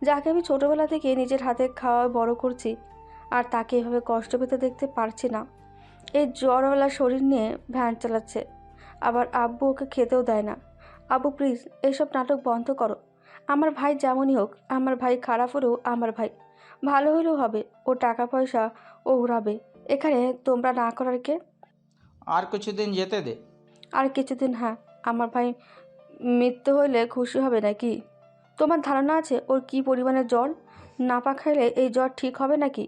যাকে আমি ছোটোবেলা থেকে নিজের হাতে খাওয়া বড় করছি, আর তাকে এভাবে কষ্ট পেতে দেখতে পারছি না। এই জ্বরওয়ালা শরীর নিয়ে ভ্যান চালাচ্ছে, আবার আব্বু ওকে খেতেও দেয় না। আব্বু প্লিজ এইসব নাটক বন্ধ করো। আমার ভাই যেমনই হোক, আমার ভাই খারাপ হলেও আমার ভাই, ভালো হলেও হবে। ও টাকা পয়সা ও উড়াবে, এখানে তোমরা না করার কে? আর কিছুদিন যেতে দে। আর কিছুদিন, হ্যাঁ। আমার ভাই মৃত্যু হইলে খুশি হবে নাকি? তোমার ধারণা আছে ওর কি পরিমাণে জ্বর? নাপা খাইলে এই জ্বর ঠিক হবে নাকি?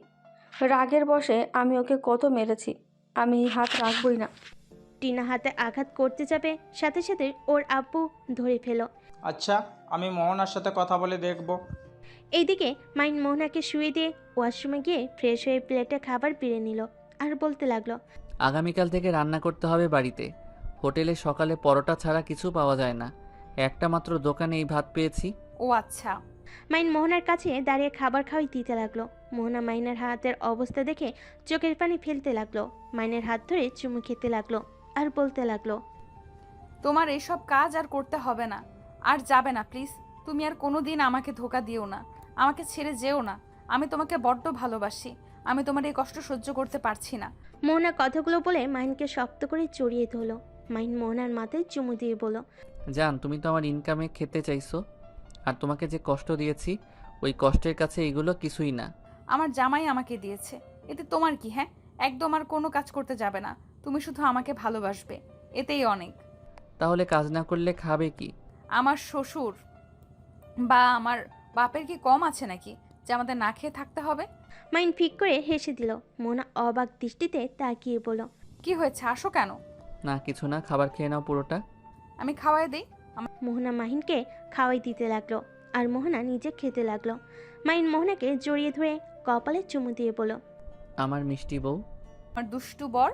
রাগের বশে আমি ওকে কত মেরেছি, আমি হাত রাখবই না। টিনা হাতে আঘাত করতে যাবে, সাথে সাথে ওর আব্বু ধরে ফেল। আচ্ছা, আমি মোহনার সাথে কথা বলে দেখব। এইদিকে মাইন মোহনাকে শুয়ে দিয়ে ওয়াশরুমে গিয়ে ফ্রেশ হয়ে প্লেটে খাবার বেড়ে নিল আর বলতে লাগলো, আগামীকাল থেকে রান্না করতে হবে বাড়িতে। হোটেলে সকালে পরোটা ছাড়া কিছু পাওয়া যায় না, একটা মাত্র দোকানে এই ভাত পেয়েছি। ও আচ্ছা। মাইন মোহনার কাছে দাঁড়িয়ে খাবার খাওয়াই দিতে লাগলো। মোহনা মাইনের হাতের অবস্থা দেখে চোখের পানি ফেলতে লাগলো, মাইনের হাত ধরে চুমু খেতে লাগলো আর বলতে লাগলো, তোমার এসব কাজ আর করতে হবে না, আর যাবে না প্লিজ। তুমি আর কোনো দিন আমাকে ধোকা দিও না, আমাকে ছেড়ে যেও না। আমি তোমাকে বড্ড ভালোবাসি, আমি তোমার এই কষ্ট সহ্য করতে পারছি না। মোহনা কথাগুলো বলে মাইনকে শক্ত করে জড়িয়ে ধরলো। মাইন মোহনার মাথায় চুমু দিয়ে বলল, জান তুমি তো আমার ইনকামে খেতে চাইছো, আর তোমাকে যে কষ্ট দিয়েছি ওই কষ্টের কাছে এগুলো কিছুই না। আমার জামাই আমাকে দিয়েছে, এতে তোমার কি? হ্যাঁ, একদম আর কোনো কাজ করতে যাবে না, তুমি শুধু আমাকে ভালোবাসবে, এতেই অনেক। তাহলে কাজ না করলে খাবে কি? আমার শ্বশুর বা আমার বাপের কি কম আছে নাকি যে আমাদের না খেয়ে থাকতে হবে? মাইন ফিক করে হেসে দিল। মোহনা অবাক দৃষ্টিতে তাকিয়ে বলল, কি হয়েছে, আসো কেন? না কিছু না, খাবার খেয়ে নাও পুরোটা। আমি খাওয়াই দিই। মোহনা মাহিনকে খাওয়াই দিতে লাগলো আর মোহনা নিজে খেতে লাগলো। মাইন মোহনাকে জড়িয়ে ধরে কপালে চুমু দিয়ে বলল, আমার মিষ্টি বউ। আমার দুষ্টু বর।